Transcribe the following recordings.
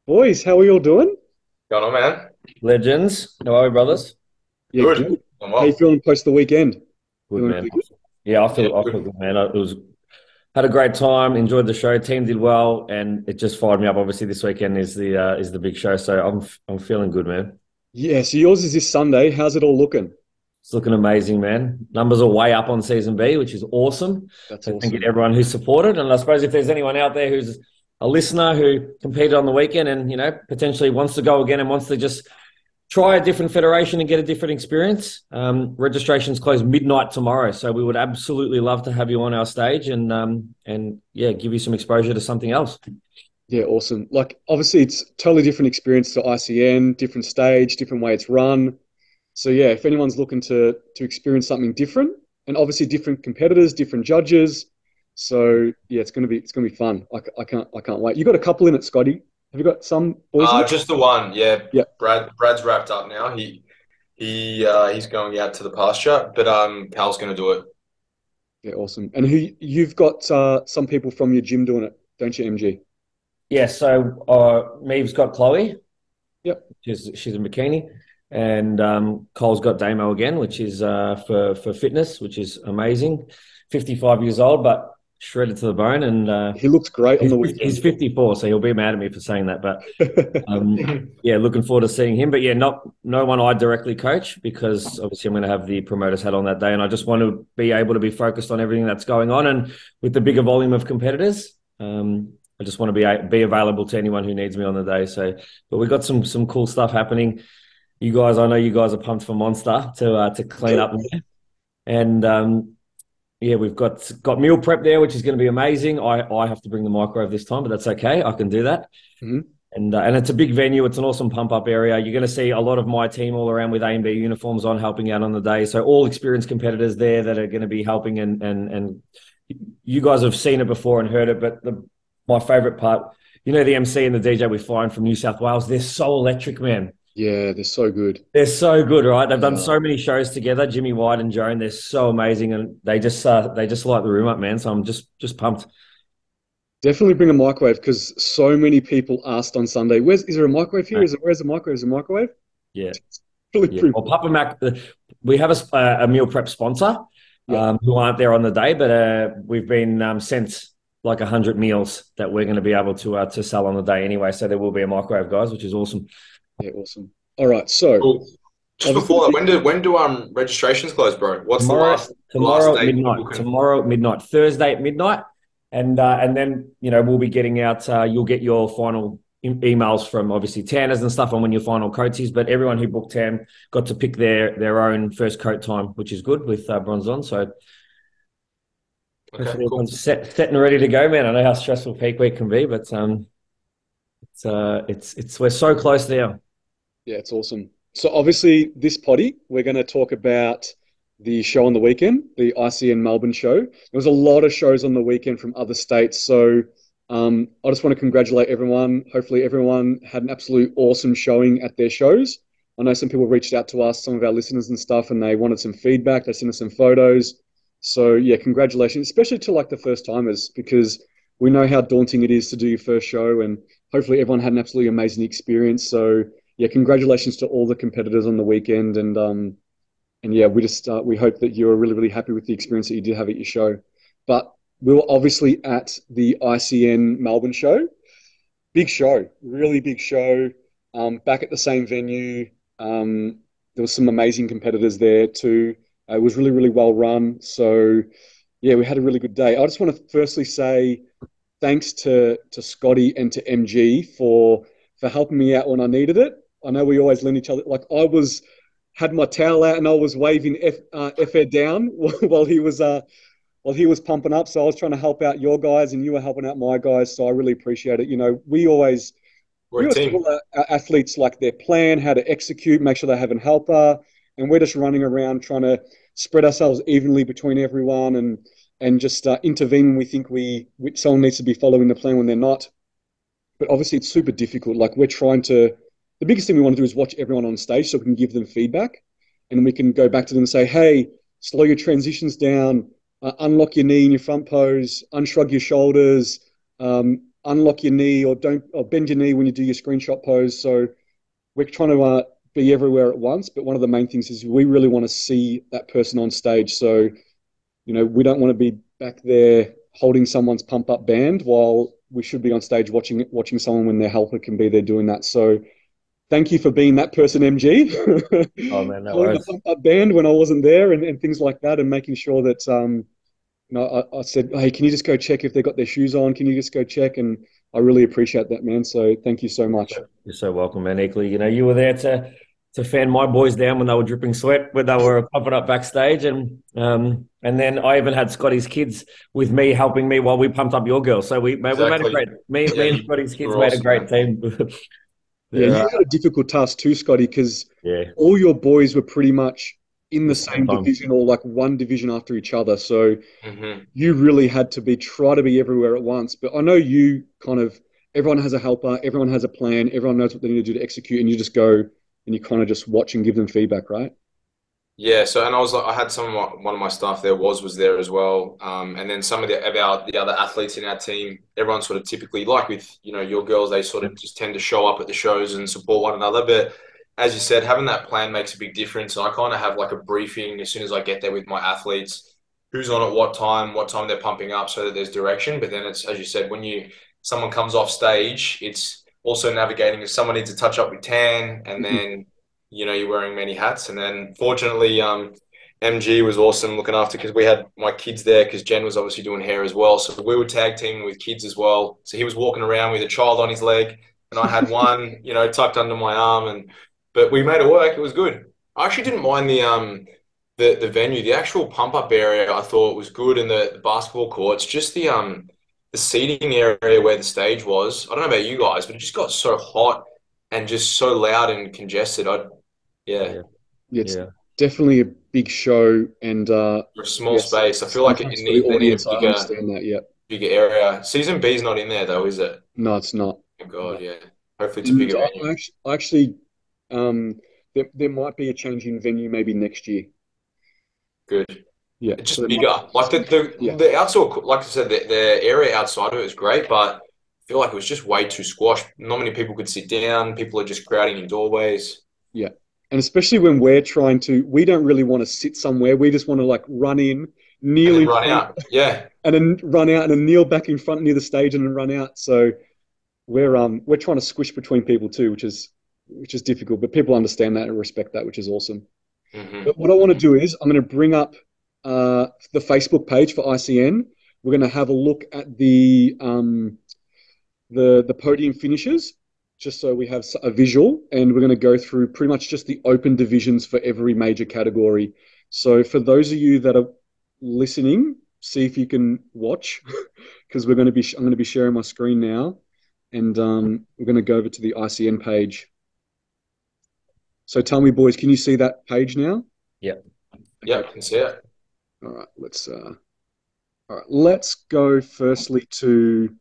Boys, how are you all doing? Going on, man? Legends. How are we, brothers? Yeah, Good. good. I'm How you well. feeling post the weekend? Good, Feeling man. really good? Yeah, I Yeah, feel I feel good. good, man. It was had a great time. Enjoyed the show. Team did well, and it just fired me up. Obviously, this weekend is the big show, so I'm feeling good, man. Yeah, so yours is this Sunday. How's it all looking? It's looking amazing, man. Numbers are way up on season B, which is awesome. That's So thank you to awesome. everyone who supported. And I suppose if there's anyone out there who's a listener who competed on the weekend and potentially wants to go again and wants to just try a different federation and get a different experience. Registrations close midnight tomorrow, so we would absolutely love to have you on our stage and yeah, give you some exposure to something else. Yeah, awesome. Like, obviously, it's totally different experience to ICN, different stage, different way it's run. So yeah, if anyone's looking to experience something different, and obviously different competitors, different judges. So yeah, it's gonna be fun. I can't wait. You got a couple in it, Scotty. Have you got some boys in it? Just the one. Yeah, Yeah, Brad's wrapped up now. He's going out to the pasture, but Pal's going to do it. yeah, awesome. And who you've got some people from your gym doing it, don't you, MG? Yeah, so Maeve's got Chloe, Yep. she's in Bikini, and Cole's got Damo again, which is for fitness, which is amazing. 55 years old, but shredded to the bone, and He looks great on he's the he's weekend. 54, so he'll be mad at me for saying that, but. Yeah, looking forward to seeing him. But yeah, not no one I directly coach because obviously I'm going to have the promoter's hat on that day, and I just want to be able to be focused on everything that's going on. And with the bigger volume of competitors, I just want to be available to anyone who needs me on the day. So, but we've got some cool stuff happening. You guys, I know you guys are pumped for Monster to clean up, and yeah, we've got meal prep there, which is going to be amazing. I have to bring the microwave this time, but that's okay. I can do that. Mhm. And it's a big venue. It's an awesome pump up area. You're going to see a lot of my team all around with A and B uniforms on, helping out on the day. So all experienced competitors there that are going to be helping. And you guys have seen it before and heard it. But my favorite part, the MC and the DJ we fly in from New South Wales. They're so electric, man. Yeah, they're so good. They're so good, right? They've done Yeah. so many shows together. Jimmy White and Joan. They're so amazing, and they just light the room up, man. So I'm just pumped. Definitely bring a microwave because so many people asked on Sunday, is there a microwave here? Where's the microwave? Is there a microwave? Yeah. Really Yeah, pretty. well, Papa Mac, we have a meal prep sponsor Yeah. who aren't there on the day, but we've been sent like 100 meals that we're going to be able to sell on the day anyway. So there will be a microwave, guys, which is awesome. Yeah, awesome. All right. So Cool. Just before that, obviously, when do registrations close, bro? What's the Tomorrow, last tomorrow at date for midnight. booking? Tomorrow at midnight. Thursday at midnight, and then we'll be getting out. You'll get your final emails from obviously Tanners and stuff on when your final coats is. But everyone who booked Tam got to pick their own first coat time, which is good with bronze on. So Okay, hopefully cool. everyone's set and ready to go, man. I know how stressful peak week can be, but it's we're so close now. yeah, it's awesome. So obviously, this potty, we're going to talk about the show on the weekend, the ICN Melbourne Show. There was a lot of shows on the weekend from other states. So I just want to congratulate everyone. Hopefully, everyone had an absolute awesome showing at their shows. I know some people reached out to us, some of our listeners and stuff, and they wanted some feedback. They sent us some photos. So yeah, congratulations, especially to like the first timers, because we know how daunting it is to do your first show, and hopefully everyone had an absolutely amazing experience. So yeah, congratulations to all the competitors on the weekend, and yeah, we hope that you're really really happy with the experience that you did have at your show. But we were obviously at the ICN Melbourne show. Big show, really big show. Back at the same venue. There was some amazing competitors there too. It was really really well run. So yeah, we had a really good day. I just want to firstly say thanks to Scotty and to MG for helping me out when I needed it. I know we always lend each other. Like I was had my towel out and I was waving F Air down while he was pumping up. So I was trying to help out your guys and you were helping out my guys. So I really appreciate it. We're We a always team. tell our athletes like their plan, how to execute, make sure they have a helper, and we're just running around trying to spread ourselves evenly between everyone and just intervene when we think someone needs to be following the plan when they're not. But obviously, it's super difficult. Like we're trying to. The biggest thing we want to do is watch everyone on stage so we can give them feedback, and we can go back to them and say, "Hey, slow your transitions down, unlock your knee in your front pose, unshrug your shoulders, unlock your knee or don't or bend your knee when you do your screenshot pose. So we're trying to be everywhere at once. But one of the main things is we really want to see that person on stage. So, we don't want to be back there holding someone's pump up band while we should be on stage watching someone when their helper can be there doing that. So thank you for being that person, MG. Oh man, no Holding the worries. pump up band when I wasn't there and things like that, and making sure that I said, hey, can you just go check if they got their shoes on? Can you just go check? And I really appreciate that, man. So thank you so much. You're so welcome, man. Equally, you were there to fan my boys down when they were dripping sweat, when they were pumping up backstage, and then I even had Scotty's kids with me helping me while we pumped up your girls. So we made a great me and Scotty's kids made a great team. Yeah, you had a difficult task too, Scotty, because all your boys were pretty much in the same division or like one division after each other. So you really had to try to be everywhere at once. But I know you everyone has a helper, everyone has a plan, everyone knows what they need to do to execute, and you just go and you kind of just watch and give them feedback, right? Yeah, so and I had one of my staff there was there as well, and then some of the other athletes in our team. Everyone sort of typically, like with your girls, they sort of just tend to show up at the shows and support one another. But as you said, having that plan makes a big difference. And I kind of have like a briefing as soon as I get there with my athletes, who's on at what time they're pumping up, so that there's direction. But then it's, as you said, when someone comes off stage, it's also navigating if someone needs to touch up with tan, and then you're wearing many hats. And then fortunately, MG was awesome looking after, because we had my kids there, because Jen was obviously doing hair as well. So we were tag teaming with kids as well. So he was walking around with a child on his leg, and I had one, tucked under my arm, but we made it work. It was good. I actually didn't mind the venue, the actual pump up area. I thought was good, and the basketball courts, just the seating area where the stage was. I don't know about you guys, but it just got so hot and just so loud and congested. It's definitely a big show, and for a small space. I feel like they need a bigger area. Season B is not in there though, is it? No, it's not. Oh God, yeah. Hopefully it's a bigger venue. Actually, there might be a change in venue maybe next year. Good. Yeah, it's just bigger. Like the outside, like I said, the area outside of it is great, but I feel like it was just way too squashed. Not many people could sit down. People are just crowding in doorways. Yeah. And especially when we don't really want to sit somewhere. We just want to like run in, kneel in front, out. Yeah. And then run out and then kneel back in front near the stage and then run out. So we're trying to squish between people too, which is difficult, but people understand that and respect that, which is awesome. But what I want to do is I'm going to bring up the Facebook page for ICN. We're going to have a look at the podium finishes, just so we have a visual, and we're going to go through pretty much just the open divisions for every major category. So for those of you that are listening, see if you can watch, because I'm going to be sharing my screen now, and we're going to go over to the ICN page. So tell me, boys, can you see that page now? Yep. Okay. Yep, I can see it. All right, let's go firstly to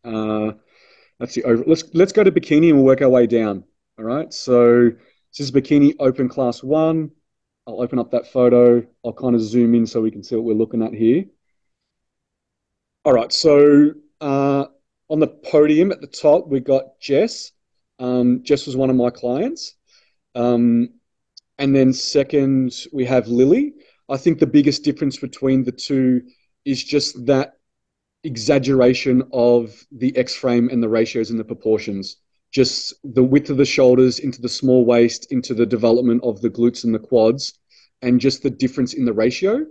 let's go to Bikini and we'll work our way down. All right, so this is Bikini Open Class 1. I'll open up that photo. I'll kind of zoom in so we can see what we're looking at here. All right, so on the podium at the top, we got Jess. Jess was one of my clients. And then second, we have Lily. I think the biggest difference between the two is just that exaggeration of the X-frame and the ratios and the proportions. Just the width of the shoulders into the small waist, into the development of the glutes and the quads, and just the difference in the ratio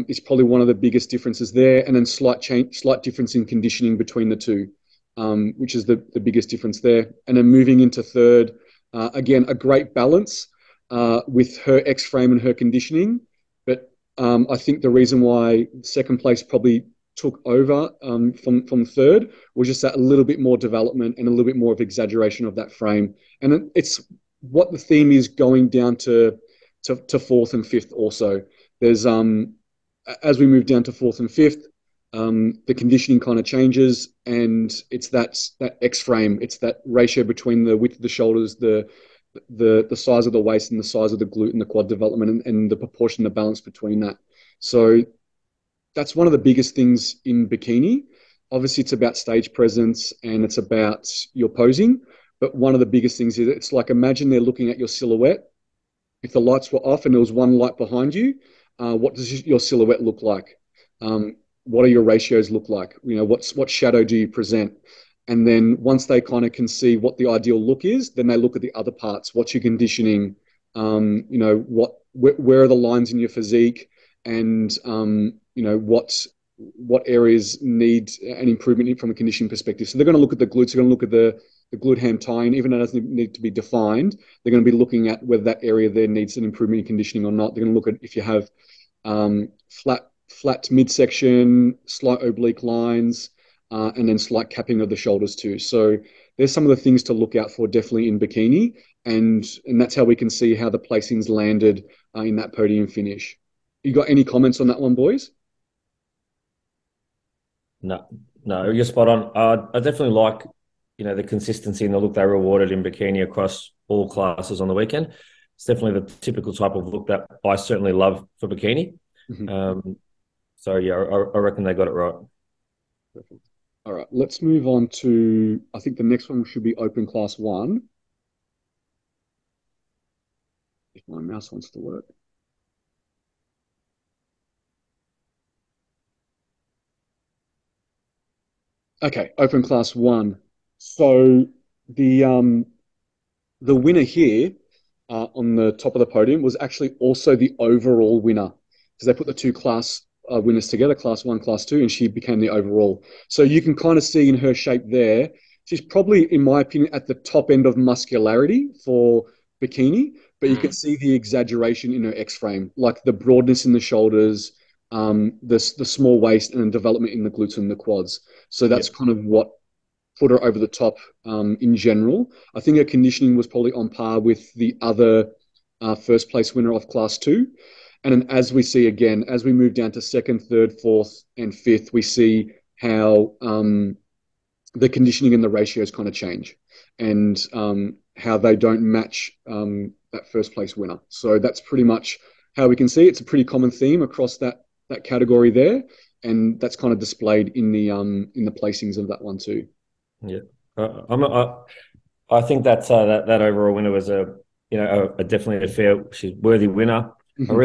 is probably one of the biggest differences there. And then slight difference in conditioning between the two, which is the biggest difference there. And then moving into third, again, a great balance with her X-frame and her conditioning. But I think the reason why second place probably took over from third was just that a little bit more development and a little bit more of exaggeration of that frame. And it's what the theme is going down to fourth and fifth also. There's as we move down to fourth and fifth, the conditioning kind of changes, and it's that X-frame. It's that ratio between the width of the shoulders, the size of the waist and the size of the glute and the quad development, and the proportion, the balance between that. So that's one of the biggest things in Bikini. obviously it's about stage presence and it's about your posing. But one of the biggest things is it's like imagine they're looking at your silhouette. If the lights were off and there was one light behind you, what does your silhouette look like? What do your ratios look like? What shadow do you present? And then once they kind of can see what the ideal look is, then they look at the other parts. What's your conditioning? Where are the lines in your physique? And what areas need an improvement from a conditioning perspective. So they're going to look at the glutes. They're going to look at the glute ham tie-in, even though it doesn't need to be defined. They're going to be looking at whether that area there needs an improvement in conditioning or not. They're going to look at if you have flat midsection, slight oblique lines, and then slight capping of the shoulders too. So there's some of the things to look out for definitely in bikini, and that's how we can see how the placings landed in that podium finish. You got any comments on that one, boys? No, you're spot on. I definitely like, the consistency and the look they rewarded in bikini across all classes on the weekend. It's definitely the typical type of look that I certainly love for bikini. Mm-hmm. So yeah, I reckon they got it right. Perfect. All right, let's move on to, I think the next one should be open class 1. If my mouse wants to work. Okay, open class 1. So the winner here on the top of the podium was actually also the overall winner because they put the two class winners together, class 1, class 2, and she became the overall. So you can kind of see in her shape there, she's probably, in my opinion, at the top end of muscularity for bikini, but you can see the exaggeration in her X-frame, like the broadness in the shoulders, the small waist, and the development in the glutes and the quads. So that's kind of what put her over the top in general. I think her conditioning was probably on par with the other first place winner of class 2. And then as we see again, as we move down to 2nd, 3rd, 4th, and 5th, we see how the conditioning and the ratios kind of change and how they don't match that first place winner. So that's pretty much how we can see. It's a pretty common theme across that category there. And that's kind of displayed in the placings of that one too. Yeah. I think that overall winner was definitely a fair, she's worthy winner. Mm-hmm. I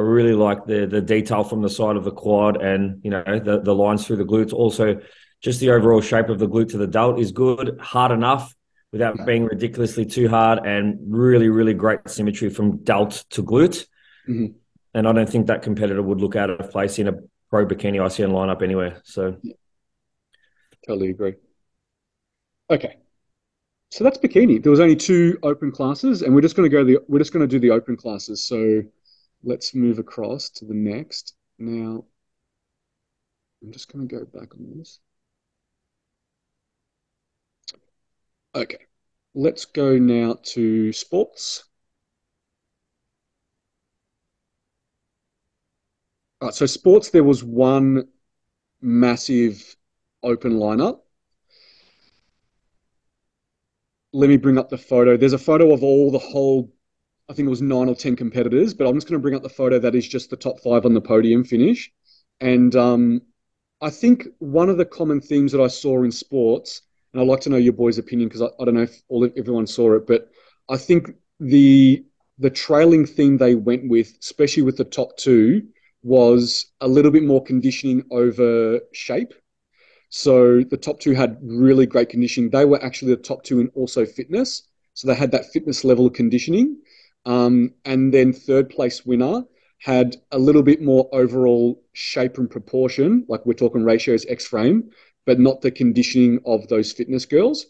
really like the detail from the side of the quad and the lines through the glutes. Also, just the overall shape of the glute to the delt is good, hard enough without being ridiculously too hard, and really, really great symmetry from delt to glute. Mm-hmm. And I don't think that competitor would look out of place in a pro bikini ICN lineup anywhere. So, totally agree. Okay. So that's bikini. There was only 2 open classes, and we're just going to do the open classes. So let's move across to the next. Now, I'm just going to go back on this. Okay, let's go now to sports. All right, so sports, there was one massive open lineup. Let me bring up the photo. There's a photo of I think it was 9 or 10 competitors, but I'm just going to bring up the photo that is just the top 5 on the podium finish. And I think one of the common themes that I saw in sports, and I'd like to know your boys' opinion because I don't know if everyone saw it, but I think the trailing theme they went with, especially with the top 2, was a little bit more conditioning over shape. So the top 2 had really great conditioning. They were actually the top 2 in also fitness. So they had that fitness level of conditioning. And then 3rd place winner had a little bit more overall shape and proportion, like we're talking ratios X-frame, but not the conditioning of those fitness girls.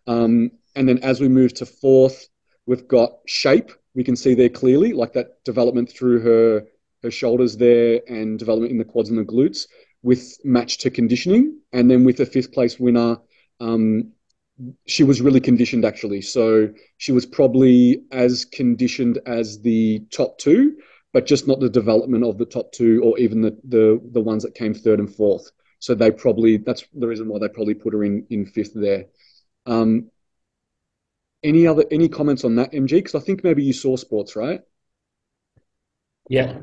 And then as we move to 4th, we've got shape. We can see there clearly, like that development through her shoulders there and development in the quads and the glutes with match to conditioning. And then with the 5th place winner, she was really conditioned actually. So she was probably as conditioned as the top 2, but just not the development of the top 2 or even the ones that came 3rd and 4th. So that's the reason why they probably put her in 5th there. Any comments on that, MG? Because I think maybe you saw sports, right? Yeah.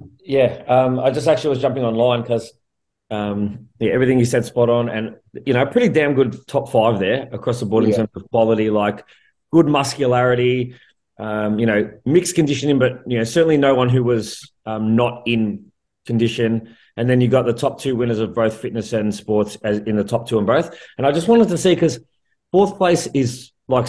I just actually was jumping online because Yeah, everything you said spot on, and pretty damn good top five there across the board in terms of quality, like good muscularity, mixed conditioning, but certainly no one who was not in condition. And then you got the top two winners of both fitness and sports as in the top two in both. And I just wanted to see, because fourth place is like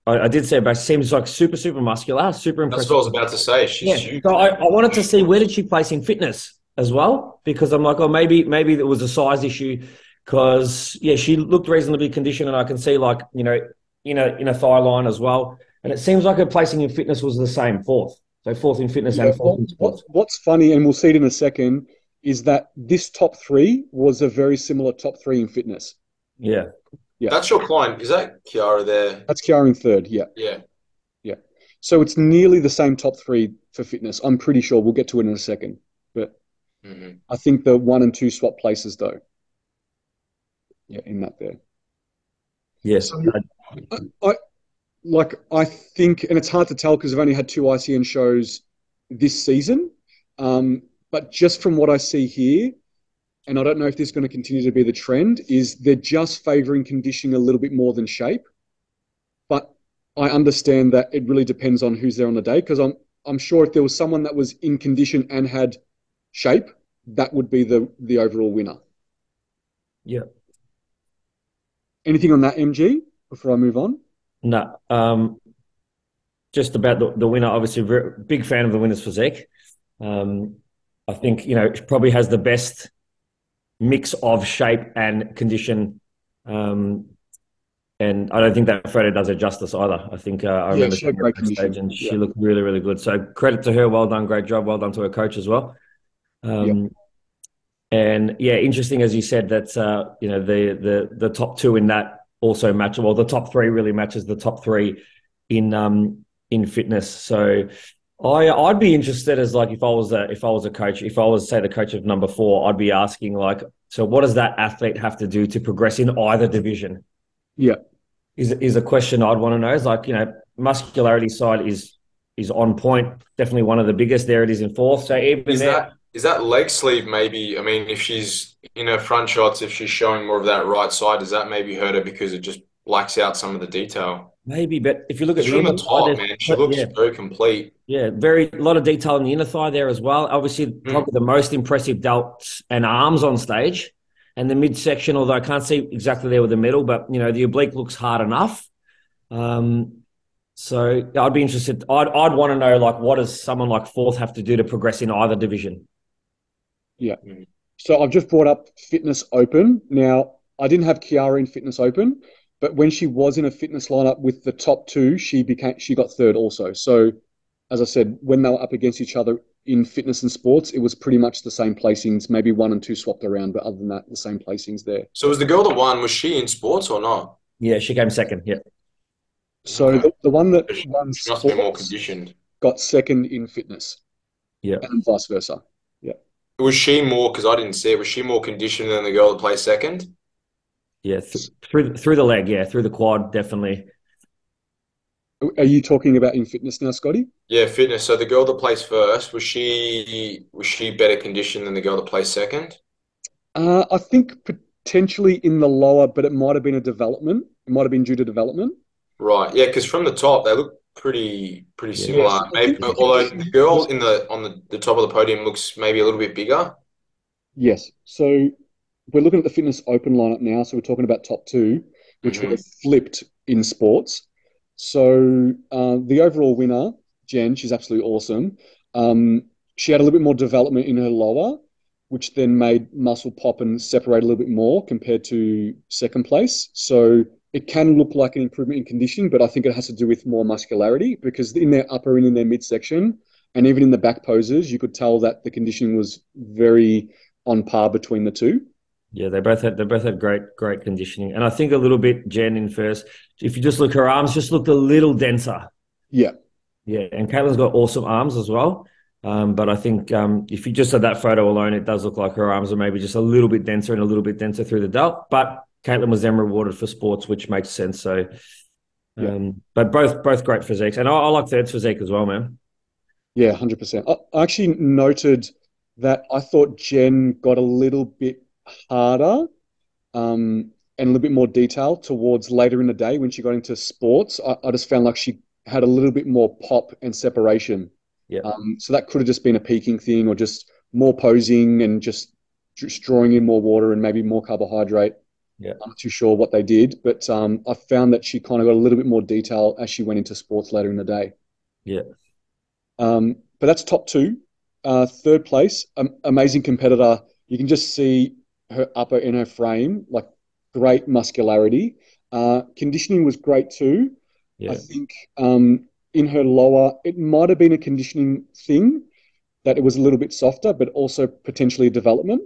I did say, but seems like super muscular, super impressive. That's what I was about to say. She's huge. So I wanted to see where did she place in fitness as well, because I'm like, oh, maybe there was a size issue, because she looked reasonably conditioned, and I can see like in a thigh line as well, and it seems like her placing in fitness was the same, fourth. So fourth in fitness and fourth in sports. What's funny, and we'll see it in a second, is that this top three was a very similar top three in fitness. Yeah. That's your client. Is that Kiara there? That's Kiara in third. Yeah. So it's nearly the same top three for fitness. I'm pretty sure. We'll get to it in a second, but I think the 1 and 2 swap places though. Yeah, in that there. Yes. So, I think, and it's hard to tell because I've only had 2 ICN shows this season, but just from what I see here, and I don't know if this is going to continue to be the trend, is they're just favouring conditioning a little bit more than shape. But I understand that it really depends on who's there on the day, because I'm sure if there was someone that was in condition and had shape, that would be the overall winner. Yeah. Anything on that, MG, before I move on? No. Just about the winner, obviously, big fan of the winner's physique. I think, she probably has the best mix of shape and condition. And I don't think that photo does her justice either. I think I remember she had great condition, and she looked really, really good. So credit to her. Well done. Great job. Well done to her coach as well. And interesting, as you said, that the top two in that also match. Well, the top three really matches the top three in fitness. So I'd be interested, as like if I was a coach, if I was, say, the coach of number 4, I'd be asking, like, so what does that athlete have to do to progress in either division? Yeah, is a question I'd want to know. Is like, muscularity side is on point, definitely one of the biggest. There it is in fourth. So even is that leg sleeve maybe? I mean, if she's in her front shots, if she's showing more of that right side, does that maybe hurt her because it just blacks out some of the detail? Maybe, but if you look at from the top, man, she looks very complete. Yeah, a lot of detail in the inner thigh there as well. Obviously, probably the most impressive delts and arms on stage. And the midsection, although I can't see exactly there with the middle, but, the oblique looks hard enough. So I'd be interested. I'd want to know, like, what does someone like fourth have to do to progress in either division? Yeah. So I've just brought up Fitness Open. Now, I didn't have Kiara in Fitness Open, but when she was in a fitness lineup with the top 2, she got third also. So, as I said, when they were up against each other in fitness and sports, it was pretty much the same placings, maybe 1 and 2 swapped around, but other than that, the same placings there. So was the girl that won, was she in sports or not? Yeah, she came second, yeah. So the one that won she must be more conditioned, got second in fitness. Yeah. And vice versa. Yeah. Was she more, because I didn't see it, was she more conditioned than the girl that placed second? Yeah, through the leg, through the quad, definitely. Are you talking about in fitness now, Scotty? Yeah, fitness. So the girl that placed first, was she better conditioned than the girl that placed second? I think potentially in the lower, but it might have been a development. It might have been due to development. Right. Yeah, because from the top they look pretty similar. Yes, maybe, although the girl on the top of the podium looks maybe a little bit bigger. Yes. So we're looking at the Fitness Open lineup now. So we're talking about top 2, which were flipped in sports. So the overall winner, Jen, she's absolutely awesome. She had a little bit more development in her lower, which then made muscle pop and separate a little bit more compared to second place. So it can look like an improvement in conditioning, but I think it has to do with more muscularity, because in their upper and in their midsection, and even in the back poses, you could tell that the conditioning was very on par between the two. Yeah, they both had great conditioning. And I think a little bit, Jen, in first, if you just look, her arms just looked a little denser. Yeah. Yeah, and Caitlin's got awesome arms as well. But I think if you just had that photo alone, it does look like her arms are maybe just a little bit denser and a little bit denser through the delt. But Caitlin was then rewarded for sports, which makes sense. So, but both great physiques. And I like third's physique as well, man. Yeah, 100%. I actually noted that I thought Jen got a little bit harder and a little bit more detail towards later in the day when she got into sports. I just found like she had a little bit more pop and separation. Yeah. So that could have just been a peaking thing or just more posing and just drawing in more water and maybe more carbohydrate. Yeah. I'm not too sure what they did, but I found that she kind of got a little bit more detail as she went into sports later in the day. Yeah. But that's top two. Third place, amazing competitor. You can just see her upper in her frame, like great muscularity. Conditioning was great too. I Yeah. think in her lower, it might have been a conditioning thing that it was a little bit softer, but also potentially a development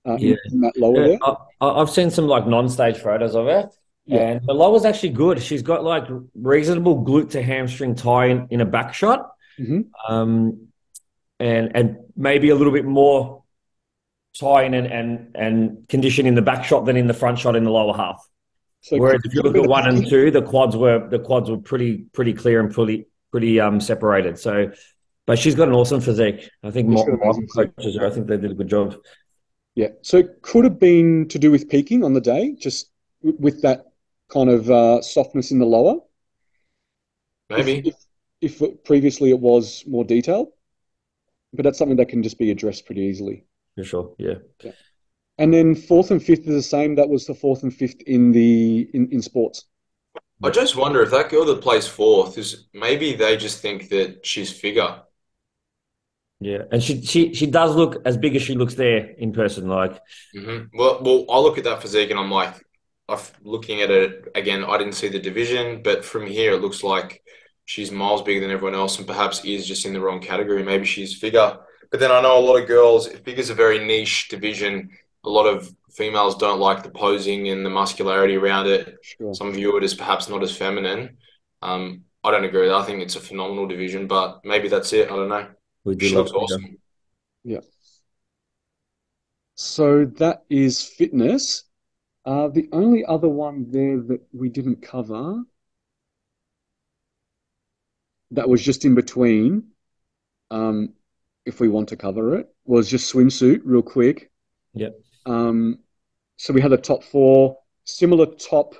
Yeah. in that lower Yeah. there. I've seen some like non-stage photos of her, Yeah. and the lower's actually good. She's got like reasonable glute to hamstring tie in a back shot, Hmm. and maybe a little bit more tie in and condition in the back shot than in the front shot in the lower half. So Whereas if you could have look been at a one and peaking. two, the quads were pretty clear and pretty separated. So, but she's got an awesome physique. I think Yeah, she's got Michael amazing physique. coaches her. I think they did a good job. Yeah. So it could have been to do with peaking on the day, just with that kind of softness in the lower. If Maybe. if if previously it was more detailed, but that's something that can just be addressed pretty easily. For sure. Yeah. Yeah. And then fourth and fifth is the same. That was the fourth and fifth in in sports. I just wonder if that girl that plays fourth is maybe they just think that she's figure. Yeah. And she does look as big as she looks there in person. Like, Well, I look at that physique and I'm like, looking at it again. I didn't see the division, but from here it looks like she's miles bigger than everyone else, and perhaps is just in the wrong category. Maybe she's figure, but then I know a lot of girls. Figure's a very niche division. A lot of females don't like the posing and the muscularity around it. Sure. Some view it as perhaps not as feminine. I don't agree with that. I think it's a phenomenal division, but maybe that's it. I don't know. we do She love looks figure. awesome. Yeah. So that is fitness. The only other one there that we didn't cover that was just in between, um, if we want to cover it, was just swimsuit real quick. Yeah. Um, so we had the top four, similar top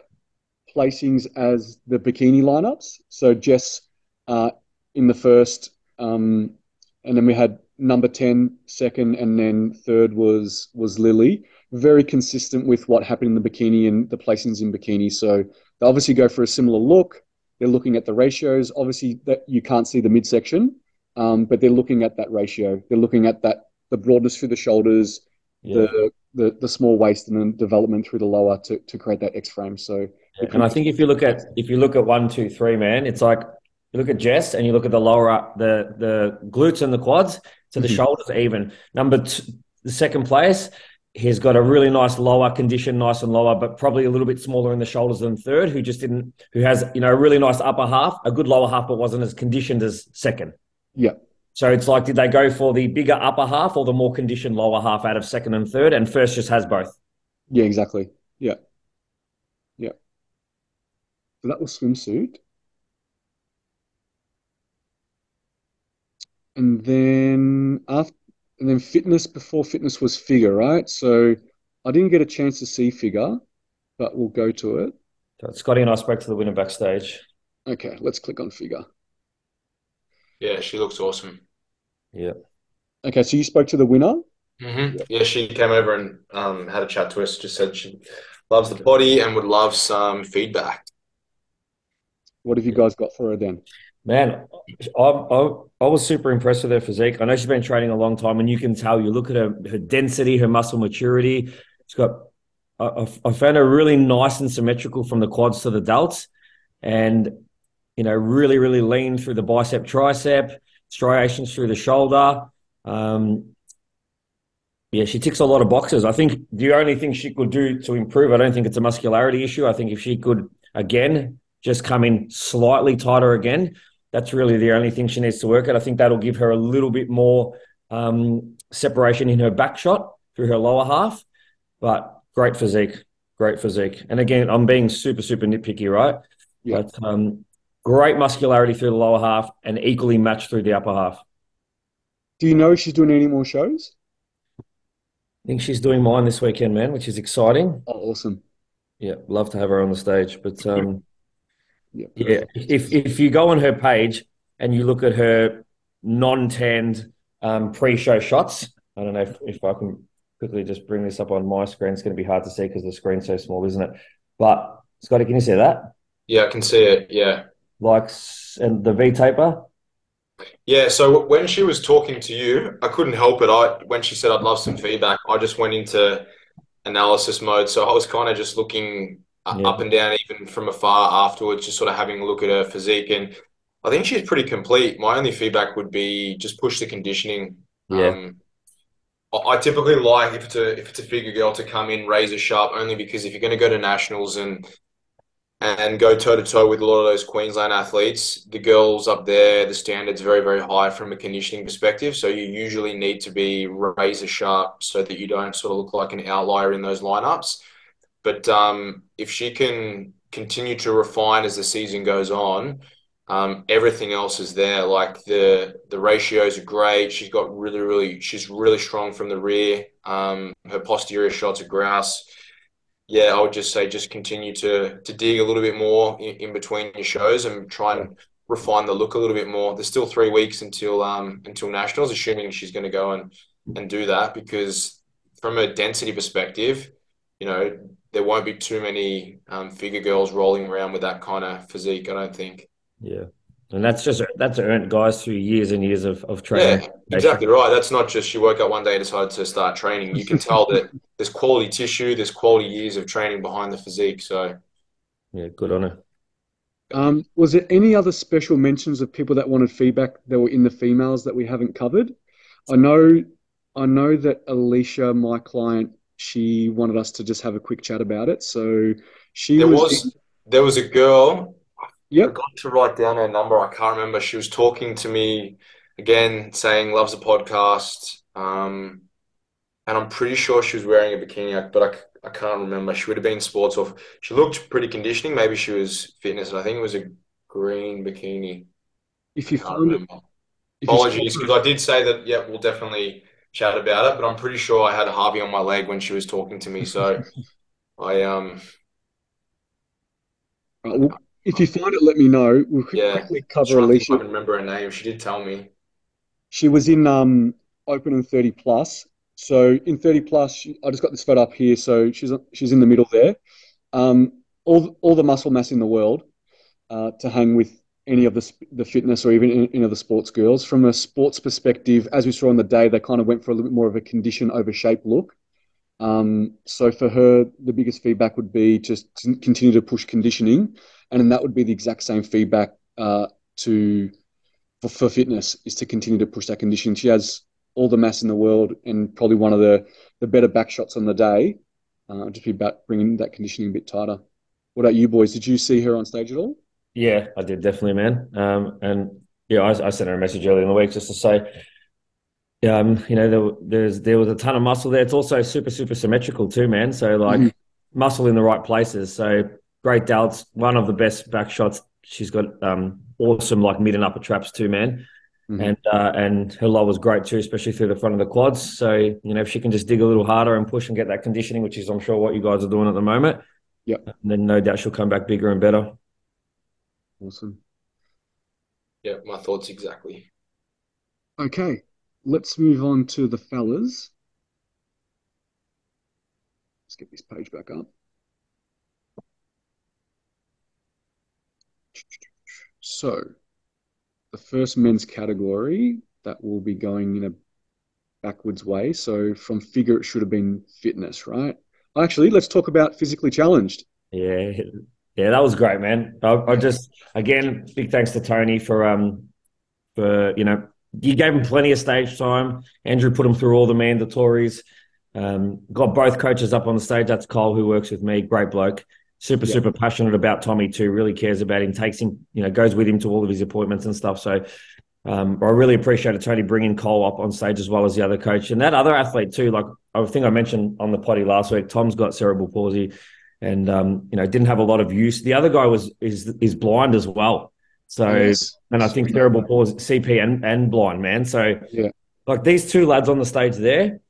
placings as the bikini lineups. So Jess in the first, and then we had number 10 second, and then third was Lily. Very consistent with what happened in the bikini and the placings in bikini. So they obviously go for a similar look. They're looking at the ratios. Obviously, that you can't see the midsection, but they're looking at that ratio. They're looking at that the broadness through the shoulders, Yeah. the small waist, and then development through the lower to create that X frame. So Yeah. And I think if you look at 1, 2, 3, man, it's like you look at Jess and you look at the lower the glutes and the quads, so the shoulders are even. Number two, the second place, he's got a really nice lower condition, nice and lower, but probably a little bit smaller in the shoulders than third, who has a really nice upper half, a good lower half, but wasn't as conditioned as second. Yeah. So it's like, did they go for the bigger upper half or the more conditioned lower half out of second and third? And first just has both. Yeah, exactly. Yeah. Yeah. So that was swimsuit. And then fitness before fitness was figure, right? So I didn't get a chance to see figure, but we'll go to it. So Scotty and I spoke to the winner backstage. Okay, let's click on figure. Yeah, she looks awesome. Yeah. Okay, so you spoke to the winner? Yeah, she came over and had a chat to us. Just said she loves the body and would love some feedback. What have you guys got for her then? Man, I was super impressed with her physique. I know she's been training a long time, and you can tell. You look at her density, her muscle maturity. She's got. I found her really nice and symmetrical from the quads to the delts, and really really lean through the bicep tricep, striations through the shoulder. Yeah, she ticks a lot of boxes. I think the only thing she could do to improve, I don't think it's a muscularity issue. I think if she could again just come in slightly tighter again. That's really the only thing she needs to work at. I think that'll give her a little bit more separation in her back shot through her lower half. But great physique. And again, I'm being super, super nitpicky, right? Yeah. But great muscularity through the lower half and equally matched through the upper half. Do you know if she's doing any more shows? I think she's doing mine this weekend, man, which is exciting. Oh, awesome. Yeah, love to have her on the stage. But Yeah, yeah, perfect. if you go on her page and you look at her non-tanned pre-show shots, I don't know if I can quickly just bring this up on my screen. It's going to be hard to see because the screen's so small, isn't it? But Scotty, can you see that? Yeah, I can see it. Yeah. Like, and the V taper. Yeah, so when she was talking to you, I couldn't help it. When she said I'd love some feedback, I just went into analysis mode. So I was kind of just looking Yeah, up and down, even from afar afterwards, just sort of having a look at her physique. And I think she's pretty complete. My only feedback would be just push the conditioning. yeah, I typically like if it's a figure girl to come in razor sharp, only because if you're going to go to nationals and go toe to toe with a lot of those Queensland athletes, the girls up there, the standard's very, very high from a conditioning perspective. So you usually need to be razor sharp so that you don't sort of look like an outlier in those lineups. But if she can continue to refine as the season goes on, everything else is there. Like the ratios are great. She's really strong from the rear. Her posterior shots are grouse. Yeah, I would just say just continue to dig a little bit more in between your shows and try and refine the look a little bit more. There's still 3 weeks until nationals, assuming she's going to go and do that, because from a density perspective, there won't be too many figure girls rolling around with that kind of physique, I don't think. yeah. And that's earned guys through years and years of training. Yeah, exactly right. That's not just she woke up one day and decided to start training. You can tell that there's quality tissue, there's quality years of training behind the physique. So, Yeah, good on her. Was there any other special mentions of people that wanted feedback that were in the females that we haven't covered? I know, I know that Alicia, my client, she wanted us to just have a quick chat about it. So she there was was there was a girl. I yep. forgot to write down her number. I can't remember. She was talking to me again, saying loves the podcast. And I'm pretty sure she was wearing a bikini, but I can't remember. She would have been sports off. She looked pretty conditioning. Maybe she was fitness, and I think it was a green bikini. If I you can't find it, remember. if you scroll Apologies, because I did say that. Yeah, we'll definitely chat about it. But I'm pretty sure I had Harvey on my leg when she was talking to me. So I well, if you find it, let me know. We'll yeah, quickly just cover trying to think if I Alicia. can remember her name. She did tell me. She was in Open and 30 plus. So in 30 plus, I just got this photo up here. So she's in the middle there. All the muscle mass in the world to hang with any of the fitness or even any of the sports girls. From a sports perspective, as we saw on the day, they kind of went for a little bit more of a condition over shape look. So for her, the biggest feedback would be just to continue to push conditioning, and then that would be the exact same feedback to for fitness is to continue to push that conditioning. She has all the mass in the world and probably one of the better back shots on the day. Just be about bringing that conditioning a bit tighter. What about you boys? Did you see her on stage at all? Yeah, I did definitely, man. And yeah, I sent her a message earlier in the week just to say, there was a ton of muscle there. It's also super, super symmetrical too, man. So like muscle in the right places. So great delts, one of the best back shots. She's got awesome like mid and upper traps too, man. And her low was great too, especially through the front of the quads. So, if she can just dig a little harder and push and get that conditioning, which is I'm sure what you guys are doing at the moment, Yep. then no doubt she'll come back bigger and better. Awesome. Yeah, my thoughts exactly. Okay, let's move on to the fellas. Let's get this page back up. So, the first men's category that will be going in a backwards way. So, from figure, it should have been fitness, right? Actually, let's talk about physically challenged. Yeah, yeah, that was great, man. I just again big thanks to Tony for you gave him plenty of stage time. Andrew put him through all the mandatories. Got both coaches up on the stage. That's Cole, who works with me. Great bloke. Super passionate about Tommy too. Really cares about him. Takes him, goes with him to all of his appointments and stuff. So I really appreciated Tony bringing Cole up on stage as well as the other coach and that other athlete too. Like I think I mentioned on the potty last week, Tom's got cerebral palsy and didn't have a lot of use. The other guy is blind as well. So yes. And I think cerebral palsy, CP and blind, man. So yeah, like these two lads on the stage there,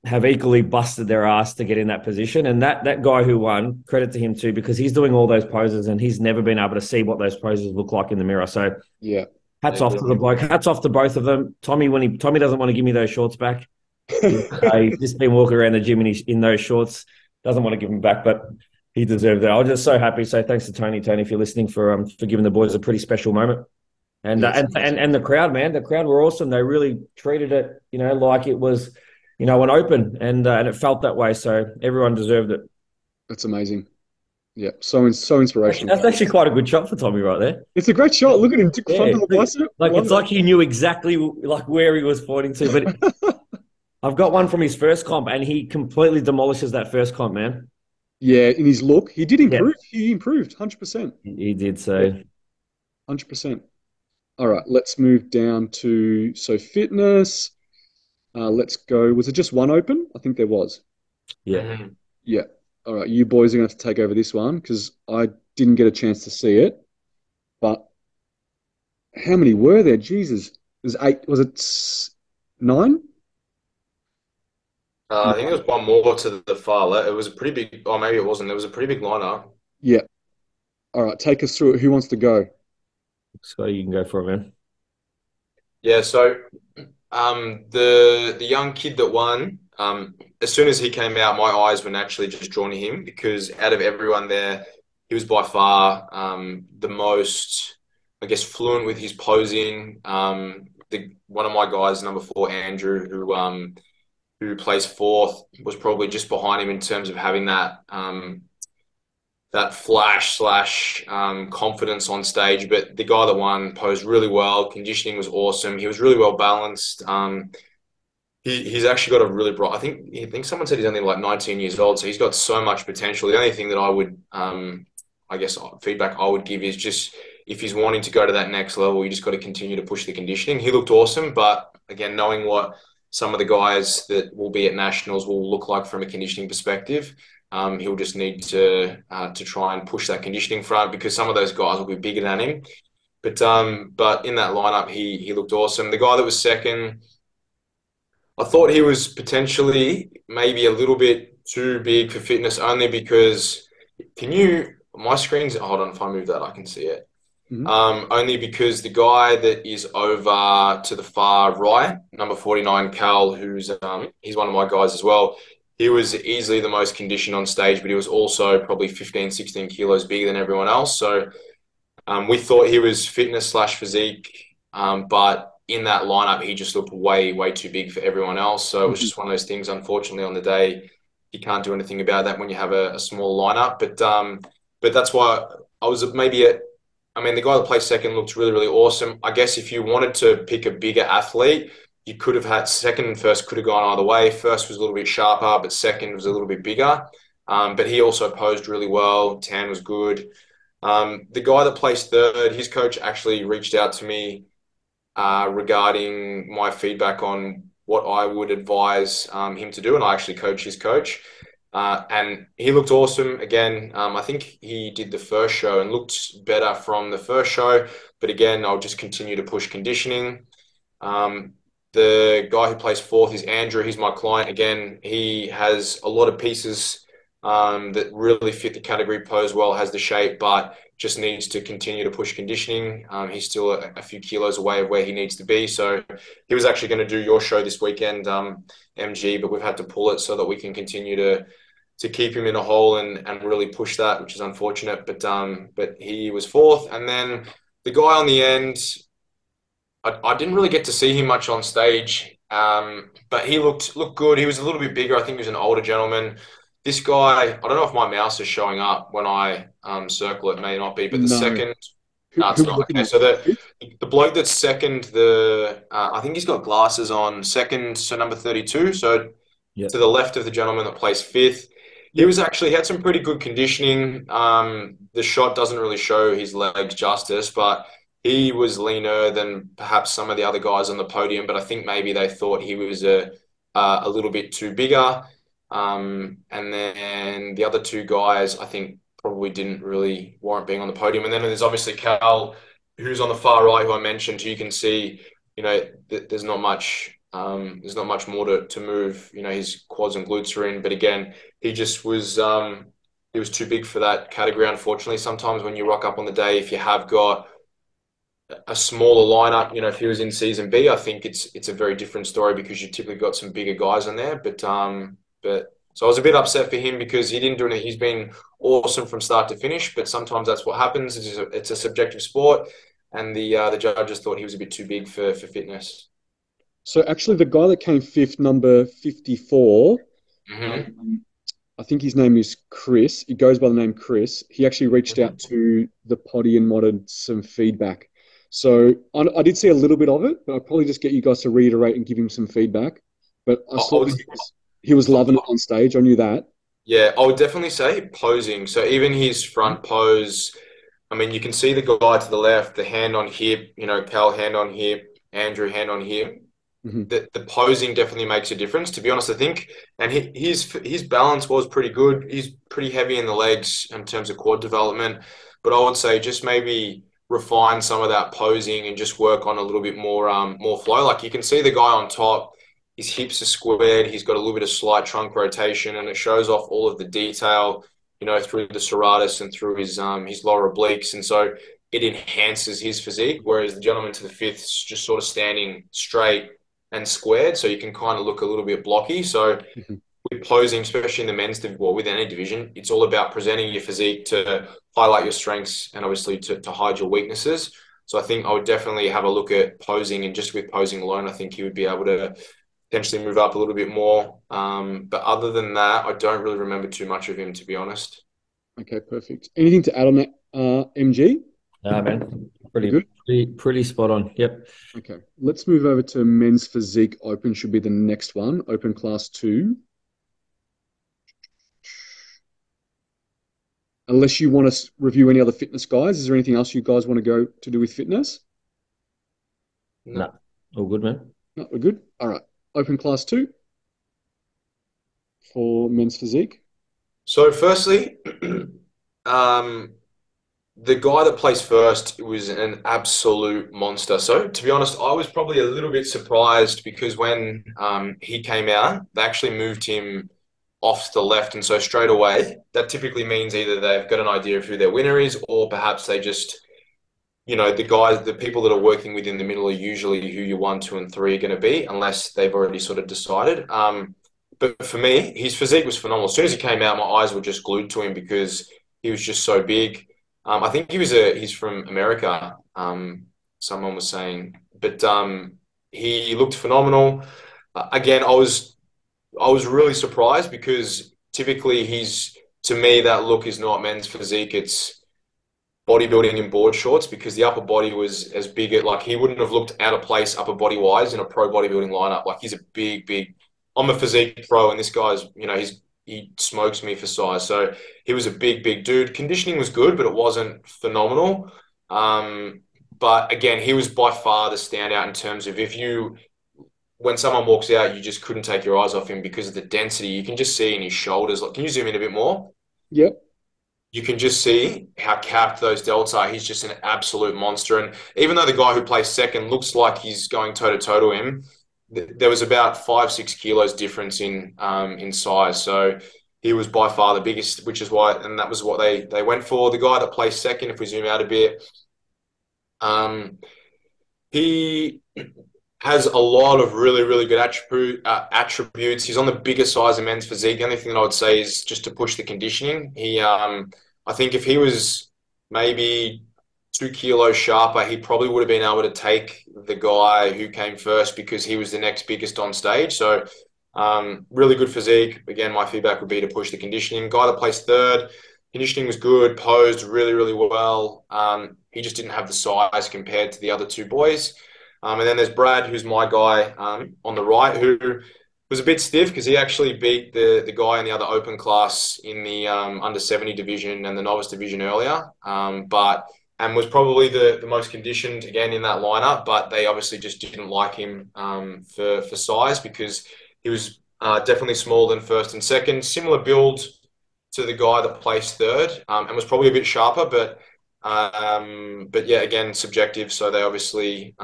have equally busted their ass to get in that position. And that guy who won, credit to him too, because he's doing all those poses and he's never been able to see what those poses look like in the mirror. So Yeah. hats off to the bloke. Hats off to both of them. Tommy doesn't want to give me those shorts back. He's just been walking around the gym in those shorts. Doesn't want to give them back, but he deserved it. I was just so happy. So thanks to Tony, if you're listening, for giving the boys a pretty special moment. And and the crowd, man, the crowd were awesome. They really treated it, like it was, an open, and it felt that way. So everyone deserved it. That's amazing. Yeah, so inspirational. That's actually quite a good shot for Tommy right there. It's a great shot. Look at him, front of the bicep. It's like he knew exactly where he was pointing to. But I've got one from his first comp, and he completely demolishes that first comp, man. Yeah, in his look, he did improve. Yeah. He improved 100%. He did so. 100%. All right, let's move down to fitness. Let's go. Was it just one open? I think there was. Yeah. Mm-hmm. Yeah. All right, you boys are going to have to take over this one because I didn't get a chance to see it. But how many were there? Jesus. There's 8. Was it 9? I think there was one more to the far left. It was a pretty big, or maybe it wasn't. There was a pretty big lineup. Yeah. All right, take us through it. Who wants to go? Scotty, you can go for it, man. Yeah, so the young kid that won, as soon as he came out, my eyes were naturally just drawn to him because out of everyone there, he was by far the most, I guess, fluent with his posing. One of my guys, number 4, Andrew, who placed 4th, was probably just behind him in terms of having that that flash / confidence on stage. But the guy that won posed really well. Conditioning was awesome. He was really well balanced. He's actually got a really bright. I think someone said he's only like 19 years old, so he's got so much potential. The only thing that I would, I guess, feedback I would give is just if he's wanting to go to that next level, you just got to continue to push the conditioning. He looked awesome, but again, knowing what some of the guys that will be at nationals will look like from a conditioning perspective, he'll just need to try and push that conditioning front because some of those guys will be bigger than him. But in that lineup, he looked awesome. The guy that was second, I thought he was potentially maybe a little bit too big for fitness only because my screen's, hold on, if I move that, I can see it. Mm-hmm. Only because the guy that is over to the far right, number 49, Cal, he's one of my guys as well. He was easily the most conditioned on stage, but he was also probably 15, 16 kilos bigger than everyone else. So we thought he was fitness / physique, but in that lineup, he just looked way, way too big for everyone else. So it was just one of those things, unfortunately, on the day, you can't do anything about that when you have a small lineup. But that's why I was maybe the guy that placed second looked really, really awesome. I guess if you wanted to pick a bigger athlete, you could have had second and first could have gone either way. First was a little bit sharper, but second was a little bit bigger. But he also posed really well. Tan was good. The guy that placed third, his coach actually reached out to me regarding my feedback on what I would advise him to do. And I actually coach his coach. And he looked awesome. Again, I think he did the first show and looked better from the first show. But again, I'll just continue to push conditioning. The guy who placed 4th is Andrew. He's my client. Again, he has a lot of pieces that really fit the category, pose well, has the shape, but just needs to continue to push conditioning. He's still a few kilos away of where he needs to be. So he was actually going to do your show this weekend, MG, but we've had to pull it so that we can continue to keep him in a hole and really push that, which is unfortunate. But he was 4th. And then the guy on the end, I didn't really get to see him much on stage, but he looked good. He was a little bit bigger. I think he was an older gentleman. This guy, I don't know if my mouse is showing up when I circle it, may not be, but the second, no, it's not. Okay, so the bloke that's second, I think he's got glasses on, second, so number 32, so to the left of the gentleman that placed 5th. He had some pretty good conditioning. The shot doesn't really show his legs justice, but he was leaner than perhaps some of the other guys on the podium, but I think maybe they thought he was a little bit too bigger. And then the other 2 guys, I think, probably didn't really warrant being on the podium. And then there's obviously Cal, who's on the far right, who I mentioned, who you can see, there's not much There's not much more to move. You know, his quads and glutes are in, but again, he just was he was too big for that category. Unfortunately, sometimes when you rock up on the day, if you have got a smaller lineup, you know, if he was in season B, I think it's a very different story because you typically got some bigger guys in there. But so I was a bit upset for him because he didn't do anything. He's been awesome from start to finish, but sometimes that's what happens. It's a subjective sport, and the judges thought he was a bit too big for fitness. So actually, the guy that came fifth, number 54, Mm-hmm. I think his name is Chris. He goes by the name Chris. He actually reached out to the potty and wanted some feedback. So I did see a little bit of it, but I'll probably just get you guys to reiterate and give him some feedback. But I I saw would, that he was loving it on stage. I knew that. yeah, I would definitely say posing. So even his front pose, I mean, you can see the guy to the left, the hand on hip, you know, Cal hand on hip, Andrew hand on hip. Hmm. The posing definitely makes a difference. To be honest, I think, and his balance was pretty good. He's pretty heavy in the legs in terms of quad development, but I would say just maybe refine some of that posing and just work on a little bit more flow. Like you can see the guy on top, his hips are squared. He's got a little bit of slight trunk rotation, and it shows off all of the detail, you know, through the serratus and through his lower obliques, and so it enhances his physique. Whereas the gentleman to the fifth is just sort of standing straight and squared, so you can kind of look a little bit blocky. So Hmm. with posing, especially in the men's division, well, with any division, it's all about presenting your physique to highlight your strengths and obviously to hide your weaknesses. So I think I would definitely have a look at posing, and just with posing alone, I think he would be able to potentially move up a little bit more. But other than that, I don't really remember too much of him, to be honest. Okay, perfect. Anything to add on that, MG? Yeah, man. You good? Pretty spot on. Yep. Okay, let's move over to men's physique open. Should be the next one. Open class 2. Unless you want to review any other fitness guys, is there anything else you guys want to go to do with fitness? No. No. All good, man. No, we're good. All right. Open class 2 for men's physique. So firstly, the guy that placed first was an absolute monster. So to be honest, I was probably a little bit surprised because when he came out, they actually moved him off to the left, and so straight away, that typically means either they've got an idea of who their winner is, or perhaps they just, you know, the people that are working within the middle are usually who your 1, 2, and 3 are going to be, unless they've already sort of decided. But for me, his physique was phenomenal. As soon as he came out, my eyes were just glued to him because he was just so big. I think he's from America. Someone was saying, but he looked phenomenal. Again, I was really surprised because typically to me that look is not men's physique. It's bodybuilding in board shorts because the upper body was as big at, like, he wouldn't have looked out of place upper body wise in a pro bodybuilding lineup. Like he's a big. I'm a physique pro, and this guy's, you know, he smokes me for size. So he was a big dude. Conditioning was good, but it wasn't phenomenal. But again, he was by far the standout in terms of when someone walks out, you just couldn't take your eyes off him because of the density. You can just see in his shoulders. Like, can you zoom in a bit more? Yep. You can just see how capped those delts are. He's just an absolute monster. And even though the guy who placed second looks like he's going toe to toe to him, there was about 5-6 kilos difference in size. So he was by far the biggest, which is why, and that was what they went for. The guy that placed second, if we zoom out a bit, he has a lot of really good attributes. He's on the bigger size of men's physique. The only thing that I would say is just to push the conditioning. I think if he was maybe 2 kilos sharper, he probably would have been able to take the guy who came first because he was the next biggest on stage. So really good physique. Again, my feedback would be to push the conditioning. Guy that placed third, conditioning was good, posed really well. He just didn't have the size compared to the other two boys. And then there's Brad, who's my guy on the right, who was a bit stiff because he actually beat the guy in the other open class in the under 70 division and the novice division earlier. And was probably the most conditioned again in that lineup, but they obviously just didn't like him for size because he was definitely smaller than first and second. Similar build to the guy that placed third and was probably a bit sharper, but yeah, again, subjective. So they obviously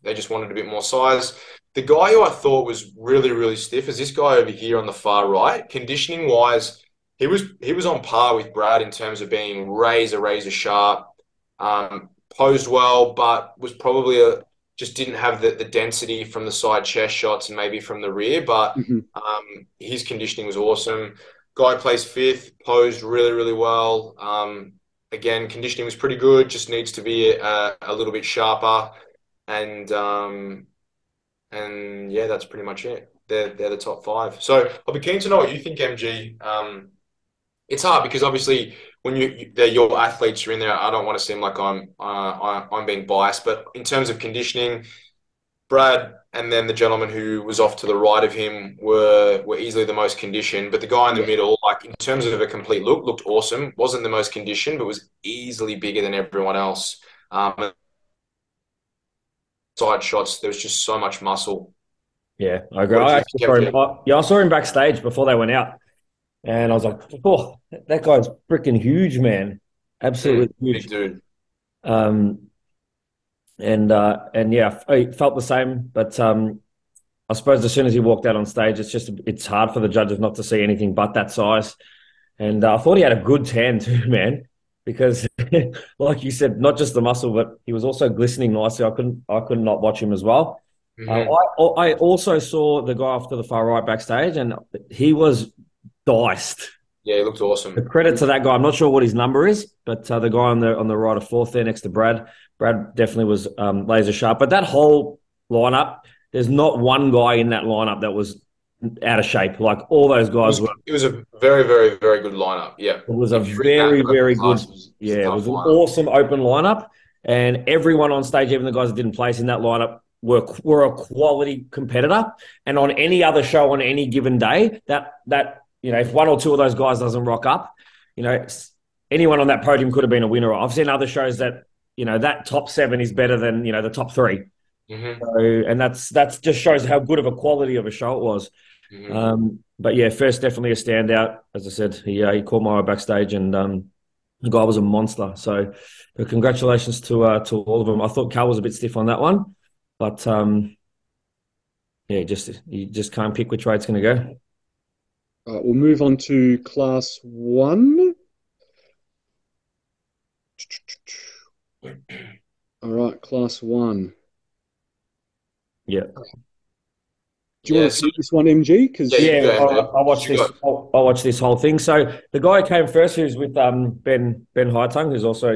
they just wanted a bit more size. the guy who I thought was really, really stiff is this guy over here on the far right. Conditioning wise, he was on par with Brad in terms of being razor sharp, posed well, but was probably just didn't have the density from the side chest shots and maybe from the rear. But his conditioning was awesome. Guy plays fifth, posed really, really well. Again, conditioning was pretty good. Just needs to be a little bit sharper, and yeah, that's pretty much it. They're the top five. So I'll be keen to know what you think, MG. It's hard because obviously when they're your athletes, you're in there. I don't want to seem like I'm being biased, but in terms of conditioning, Brad and then the gentleman who was off to the right of him were easily the most conditioned. But the guy in the middle, like in terms of a complete look, looked awesome. Wasn't the most conditioned, but was easily bigger than everyone else. Side shots, there was just so much muscle. Yeah, I agree. I saw him backstage before they went out, and I was like, "Oh, that guy's freaking huge, man! Absolutely huge, big dude." And yeah, I felt the same. But I suppose as soon as he walked out on stage, it's hard for the judges not to see anything but that size. And I thought he had a good tan too, man, because like you said, not just the muscle, but he was also glistening nicely. I could not watch him as well. I also saw the guy off to the far right backstage, and he was diced. Yeah, he looked awesome. The credit to that guy. I'm not sure what his number is, but the guy on the right of fourth there next to Brad definitely was laser sharp. But that whole lineup, there's not one guy in that lineup that was out of shape. Like all those guys were. It was a very, very, very good lineup. Yeah, it was a very, very good. Yeah, it was an awesome open lineup, and everyone on stage, even the guys that didn't place in that lineup, were a quality competitor. And on any other show on any given day, that if one or two of those guys doesn't rock up, anyone on that podium could have been a winner. I've seen other shows that that top seven is better than the top three. So, and that's just shows how good of a quality of a show it was. But yeah, first definitely a standout. As I said, he caught my eye backstage, and the guy was a monster. So congratulations to all of them. I thought Cal was a bit stiff on that one. But yeah, you just can't pick which way it's going to go. All right, we'll move on to class 1. All right, class 1. Yeah. Do you want to see this one, MG? Because I watched this. I watched this whole thing. So the guy who came first, who's with Ben Hightongue, who's also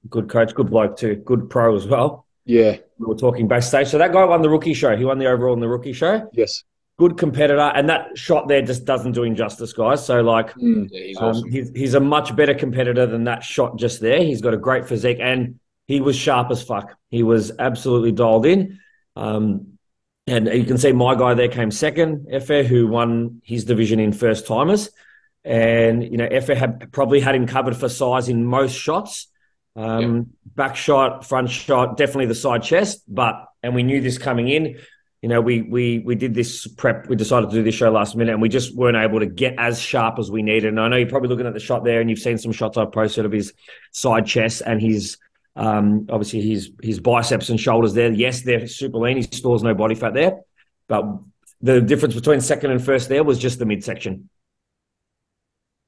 good coach, good bloke too, good pro as well. Yeah, we were talking backstage. So that guy won the rookie show. He won the overall in the rookie show. Yes, good competitor, and that shot there just doesn't do him justice, guys. So he's awesome. He's a much better competitor than that shot just there. He's got a great physique, and he was sharp as fuck. He was absolutely dialed in. And you can see my guy there came second, Efe, who won his division in first timers. And, Efe had probably had him covered for size in most shots. Back shot, front shot, definitely the side chest. And we knew this coming in. We did this prep. We decided to do this show last minute, and we just weren't able to get as sharp as we needed. And I know you're probably looking at the shot there, and you've seen some shots I've posted of his side chest and his obviously his biceps and shoulders there. Yes, they're super lean. He stores no body fat there. But the difference between second and first there was just the midsection.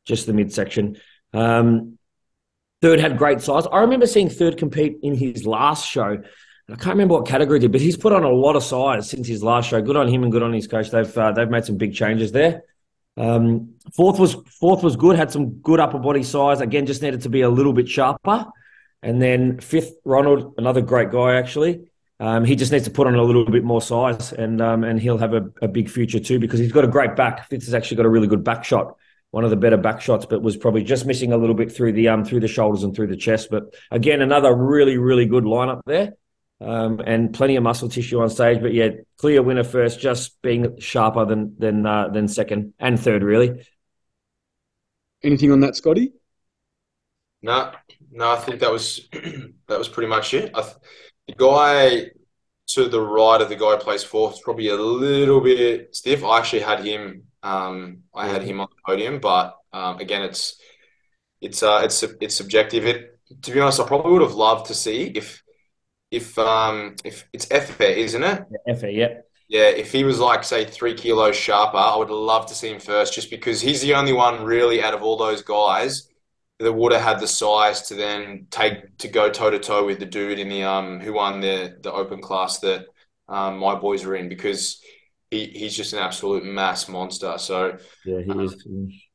Just the midsection. Third had great size. I remember seeing third compete in his last show. I can't remember what category he did, but he's put on a lot of size since his last show. Good on him and good on his coach. They've made some big changes there. Fourth was good, had some good upper body size. Again, just needed to be a little bit sharper. And then fifth, Ronald, another great guy actually. He just needs to put on a little bit more size, and he'll have a big future too because he's got a great back. Fifth has actually got a really good back shot, one of the better back shots, but was probably just missing a little bit through the shoulders and through the chest. But again, another really, really good lineup there. And plenty of muscle tissue on stage, but yeah, clear winner first, just being sharper than second and third, really. Anything on that, Scotty? No, I think that was pretty much it. The guy to the right of the guy who plays fourth is probably a little bit stiff. I actually had him. I had him on the podium, but again, it's subjective. To be honest, I probably would have loved to see if it's Efe, isn't it? Efe, yeah. Yeah, if he was like, say, 3 kilos sharper, I would love to see him first, just because he's the only one really out of all those guys that would have had the size to then go toe to toe with the dude in the who won the open class that my boys were in, because he's just an absolute mass monster. So Yeah, he is.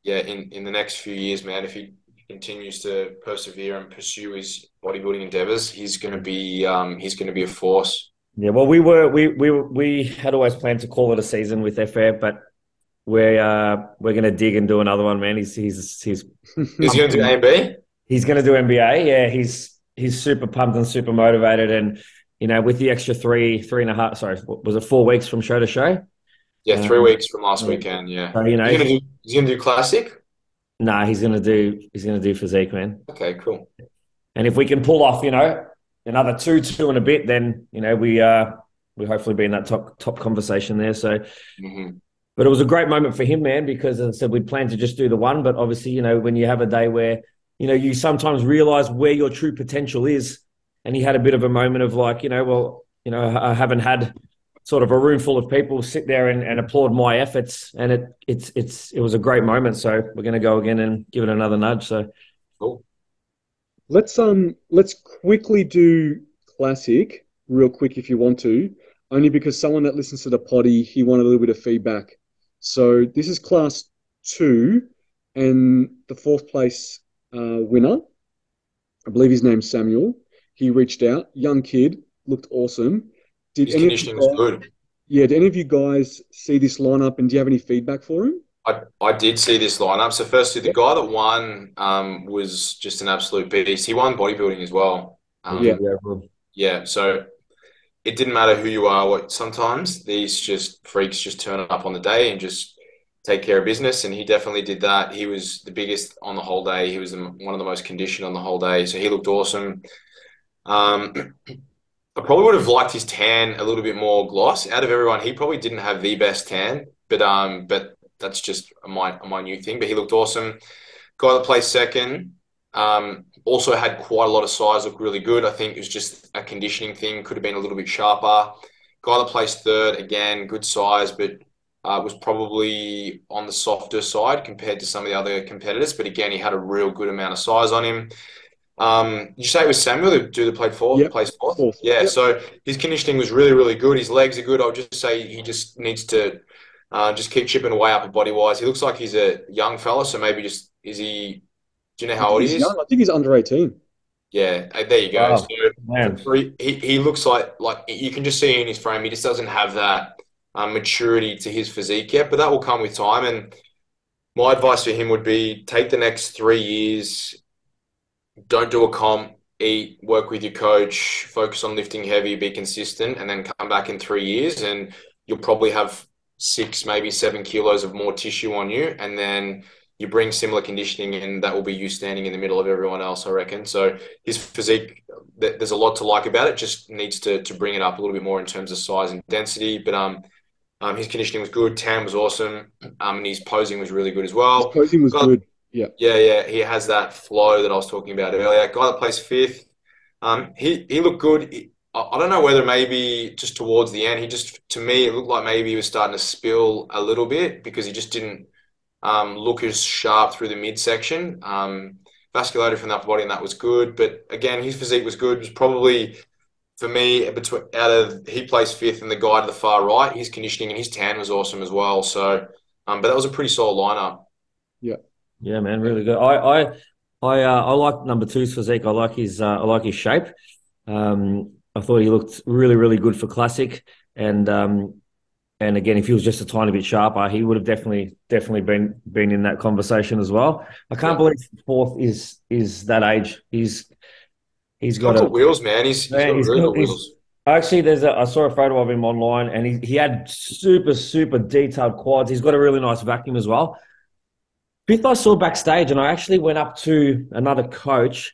yeah, in the next few years, man, if he continues to persevere and pursue his bodybuilding endeavors, he's going to be a force. Yeah, well, we had always planned to call it a season with FF, but we're going to dig and do another one, man. He's Is he going to do A and B? He's going to do NBA. Yeah, he's super pumped and super motivated, and with the extra three and a half. Sorry, was it 4 weeks from show to show? Yeah, 3 weeks from last weekend. Yeah, so, he's going to do classic. Nah, he's going to do physique, man. Okay, cool. And if we can pull off, another two and a bit, then we hopefully be in that top conversation there. So, but it was a great moment for him, man, because as I said, we'd planned to just do the one, but obviously, when you have a day where you sometimes realize where your true potential is, and he had a bit of a moment of like, I haven't had sort of a room full of people sit there and applaud my efforts, and it was a great moment. So we're going to go again and give it another nudge. So cool. Let's quickly do classic real quick if you want to, only because someone that listens to the potty, he wanted a little bit of feedback. So this is class 2, and the 4th place winner, I believe his name's Samuel. He reached out, young kid, looked awesome. His conditioning was good. Yeah, did any of you guys see this lineup, and do you have any feedback for him? I did see this lineup. So firstly, the guy that won was just an absolute beast. He won bodybuilding as well. Yeah. So it didn't matter who you are. Sometimes these just freaks just turn up on the day and just take care of business. And he definitely did that. He was the biggest on the whole day. He was one of the most conditioned on the whole day. So he looked awesome. I probably would have liked his tan a little bit more gloss. Out of everyone, he probably didn't have the best tan, but that's just a minute thing. But he looked awesome. Guy that placed second also had quite a lot of size, looked really good. I think it was just a conditioning thing. Could have been a little bit sharper. Guy that placed third, again, good size, but was probably on the softer side compared to some of the other competitors. But again, he had a real good amount of size on him. Did you say it was Samuel, the dude that played fourth? Yep. Plays fourth? Yeah, so his conditioning was really, really good. His legs are good. I'll just say he just needs to just keep chipping away upper body-wise. He looks like he's a young fella, so maybe do you know how old he is? Young. I think he's under 18. Yeah, there you go. Wow, so he looks like you can just see in his frame, he just doesn't have that maturity to his physique yet, but that will come with time. And my advice for him would be take the next 3 years. Don't do a comp, eat, work with your coach, focus on lifting heavy, be consistent, and then come back in 3 years and you'll probably have 6, maybe 7 kilos of more tissue on you. And then you bring similar conditioning and that will be you standing in the middle of everyone else, I reckon. So his physique, there's a lot to like about it, just needs to bring it up a little bit more in terms of size and density. But his conditioning was good, tan was awesome, and his posing was really good as well. His posing was good. Yeah. He has that flow that I was talking about earlier. Guy that placed 5th, he looked good. I don't know whether maybe just towards the end, to me, it looked like maybe he was starting to spill a little bit because he just didn't look as sharp through the midsection. Vasculated from the upper body, and that was good. But again, his physique was good. It was probably, for me, he placed 5th and the guy to the far right, his conditioning and his tan was awesome as well. So, but that was a pretty solid lineup. Yeah. Yeah, man, really good. I like number 2's physique. I like his shape. I thought he looked really, really good for classic. And again, if he was just a tiny bit sharper, he would have definitely been in that conversation as well. I can't believe 4th is that age. He's got wheels, man. He's got really good wheels. Actually, I saw a photo of him online, and he had super, super detailed quads. He's got a really nice vacuum as well. 5th I saw backstage, and I actually went up to another coach.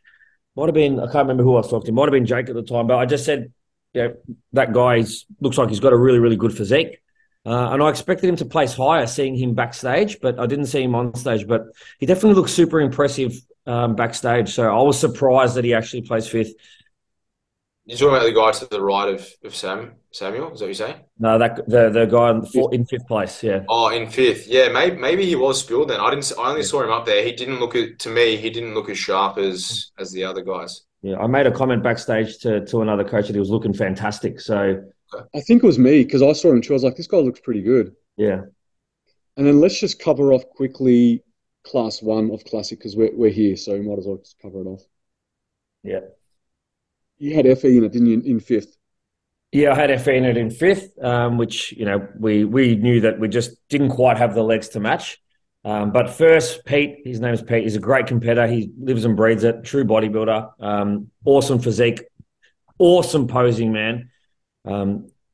Might have been, I can't remember who I was talking to. Might have been Jake at the time, but I just said, that guy looks like he's got a really, really good physique. And I expected him to place higher seeing him backstage, but I didn't see him on stage. But he definitely looked super impressive backstage. So I was surprised that he actually placed 5th. You're talking about the guy to the right of Samuel? Is that what you're saying? No, the guy in fifth place. Yeah. Oh, in fifth. Yeah, maybe he was spilled then. I only saw him up there. He didn't look to me. He didn't look as sharp as the other guys. Yeah, I made a comment backstage to another coach that he was looking fantastic. So I think it was me because I saw him too. I was like, this guy looks pretty good. yeah. And then let's just cover off quickly class 1 of classic because we're here, so we might as well just cover it off. Yeah. You had FE in it, didn't you, in fifth? Yeah, I had FE in it in fifth, which, you know, we knew that we just didn't quite have the legs to match. But first, Pete, his name is Pete. He's a great competitor. He lives and breathes it. True bodybuilder. Awesome physique. Awesome posing, man.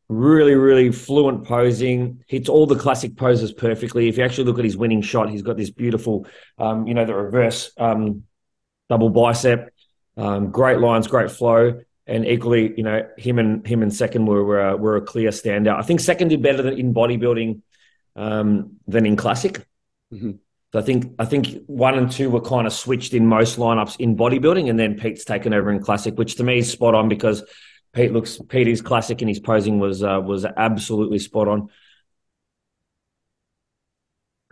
Really, really fluent posing. Hits all the classic poses perfectly. If you actually look at his winning shot, he's got this beautiful, the reverse double bicep. Great lines, great flow. And equally, you know, him and second were a clear standout. I think second did better in bodybuilding than in classic. Mm-hmm. So I think 1 and 2 were kind of switched in most lineups in bodybuilding, and then Pete's taken over in classic, which to me is spot on because Pete is classic and his posing was absolutely spot on.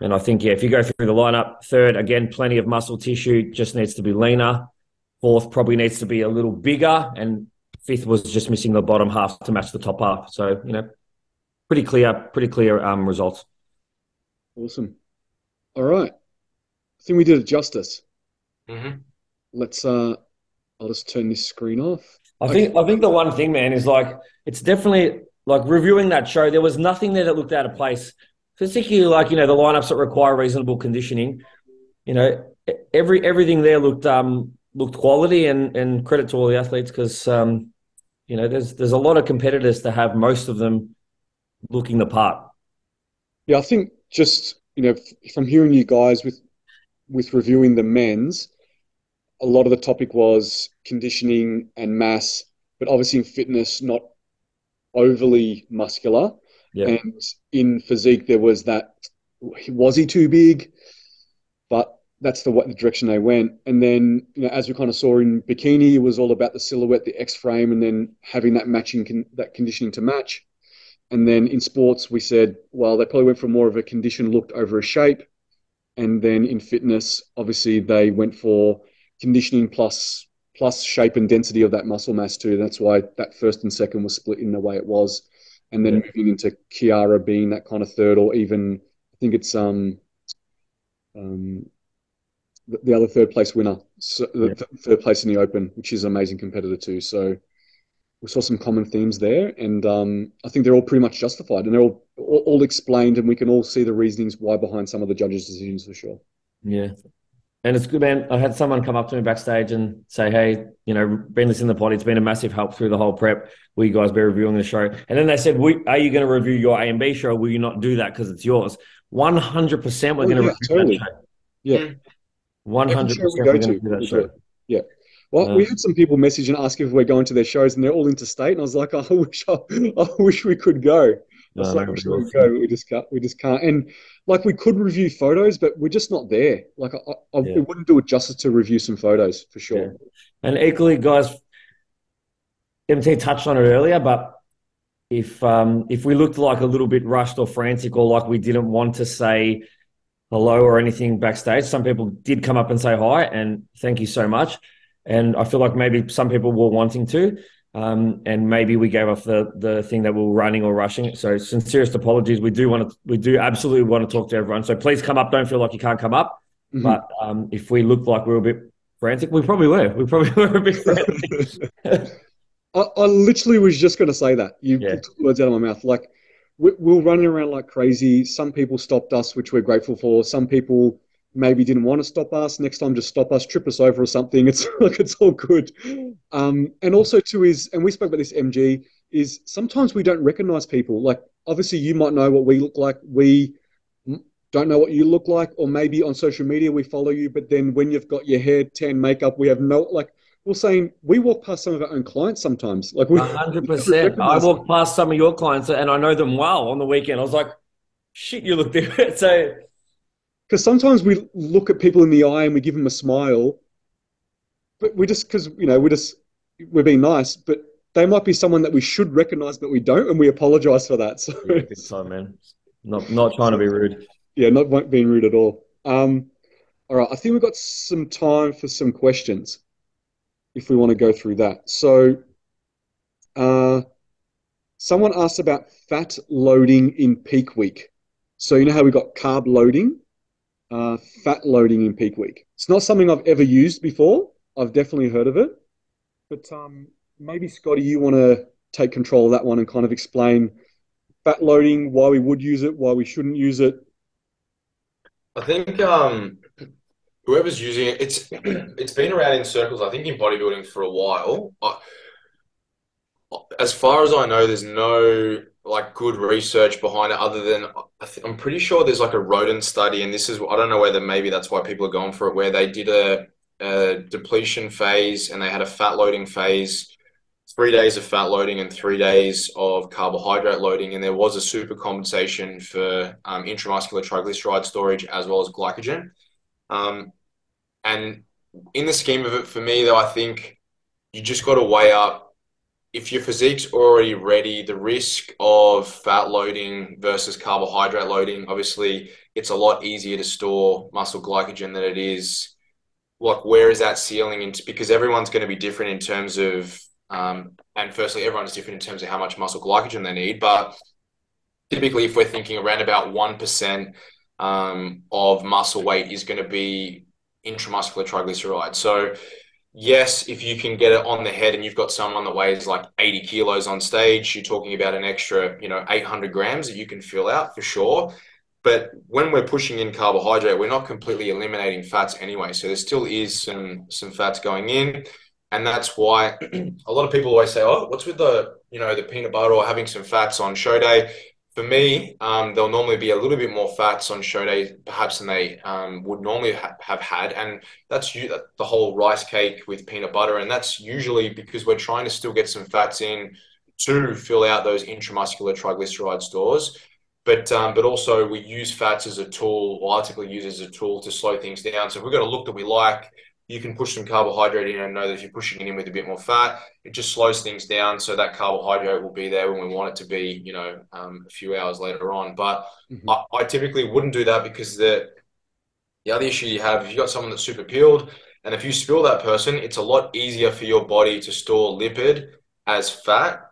And I think, yeah, if you go through the lineup, third, again, plenty of muscle tissue, just needs to be leaner. Fourth probably needs to be a little bigger, and fifth was just missing the bottom half to match the top half. So, you know, pretty clear results. Awesome. All right. I think we did it justice. Mm-hmm. Let's I'll just turn this screen off. I think the one thing, man, is like it's definitely like reviewing that show, there was nothing there that looked out of place. Particularly like, you know, the lineups that require reasonable conditioning. You know, everything there looked quality, and credit to all the athletes because you know, there's a lot of competitors to have most of them looking the part. Yeah, I think just, you know, from hearing you guys with reviewing the men's, a lot of the topic was conditioning and mass, but obviously in fitness, not overly muscular. Yeah. And in physique, there was that, was he too big? But that's the direction they went. And then, you know, as we kind of saw in Bikini, it was all about the silhouette, the X frame, and then having that that conditioning to match. And then in sports, we said, well, they probably went for more of a condition looked over a shape. And then in fitness, obviously, they went for conditioning plus shape and density of that muscle mass too. That's why that first and second was split in the way it was. And then moving into Kiara being that kind of third, or even I think it's the other third place winner, so the third place in the Open, which is an amazing competitor too. So we saw some common themes there, and I think they're all pretty much justified, and they're all explained, and we can all see the reasonings why behind some of the judges' decisions for sure. Yeah. And it's good, man. I had someone come up to me backstage and say, hey, you know, been listening to the pod. It's been a massive help through the whole prep. Will you guys be reviewing the show? And then they said, are you going to review your A and B show? Will you not do that because it's yours? 100% we're going to review that show. Yeah. 100% we're going to do that show. Yeah. Well, we had some people message and ask if we're going to their shows, and they're all interstate. And I was like, I wish we could go. We just can't. And like, we could review photos, but we're just not there. Like, it wouldn't do it justice to review some photos for sure. Yeah. And equally, guys, MT touched on it earlier, but if we looked like a little bit rushed or frantic, or like we didn't want to say hello or anything backstage, some people did come up and say hi, and thank you so much. And I feel like maybe some people were wanting to. And maybe we gave off the thing that we were running or rushing. So sincerest apologies. We do absolutely want to talk to everyone. So please come up. Don't feel like you can't come up. Mm-hmm. But if we looked like we were a bit frantic, we probably were. We probably were a bit frantic. I literally was just going to say that. You took words out of my mouth. Like, we're running around like crazy. Some people stopped us, which we're grateful for. Some people maybe didn't want to stop us. Next time, just stop us, trip us over or something. It's like, it's all good. And also too and we spoke about this, MG, is sometimes we don't recognize people. Like, obviously you might know what we look like. We don't know what you look like, or maybe on social media we follow you, but then when you've got your hair, tan, makeup, we have we're saying we walk past some of our own clients sometimes. Like, 100%. I walk past some of your clients and I know them well on the weekend. I was like, shit, you look different. So, because sometimes we look at people in the eye and we give them a smile, but we just, because, you know, we're being nice, but they might be someone that we should recognize, but we don't, and we apologize for that. So, Yeah, big time, man. Not trying to be rude. yeah, not being rude at all. All right, I think we've got some time for some questions if we want to go through that. So, uh, someone asked about fat loading in peak week. So, you know how we got carb loading, fat loading in peak week. It's not something I've ever used before. I've definitely heard of it, but maybe Scotty, you want to take control of that one and kind of explain fat loading, why we would use it, why we shouldn't use it. I think whoever's using it, it's been around in circles. I think in bodybuilding for a while. As far as I know, there's no like good research behind it other than I'm pretty sure there's like a rodent study, and this is I don't know whether maybe that's why people are going for it, where they did a depletion phase and they had a fat loading phase, 3 days of fat loading and 3 days of carbohydrate loading, and there was a super compensation for intramuscular triglyceride storage as well as glycogen. And in the scheme of it, for me though, I think you just got to weigh up if your physique's already ready, the risk of fat loading versus carbohydrate loading, obviously it's a lot easier to store muscle glycogen than it is. Like, where is that ceiling? And because everyone's going to be different in terms of, and firstly, everyone's different in terms of how much muscle glycogen they need. But typically, if we're thinking around about 1% of muscle weight is going to be intramuscular triglyceride. So yes, if you can get it on the head and you've got someone that weighs like 80 kilos on stage, you're talking about an extra, 800 grams that you can fill out for sure. But when we're pushing in carbohydrate, we're not completely eliminating fats anyway. So there still is some fats going in. And that's why a lot of people always say, oh, what's with the peanut butter or having some fats on show day? For me, there'll normally be a little bit more fats on show day, perhaps than they would normally have had. And that's the whole rice cake with peanut butter. And that's usually because we're trying to still get some fats in to fill out those intramuscular triglyceride stores. But also we use fats as a tool, or I typically use it as a tool to slow things down. So if we've got a look that we like, you can push some carbohydrate in and know that if you're pushing it in with a bit more fat, it just slows things down. So that carbohydrate will be there when we want it to be, a few hours later on. But I typically wouldn't do that because the other issue you have, if you've got someone that's super peeled, and if you spill that person, it's a lot easier for your body to store lipid as fat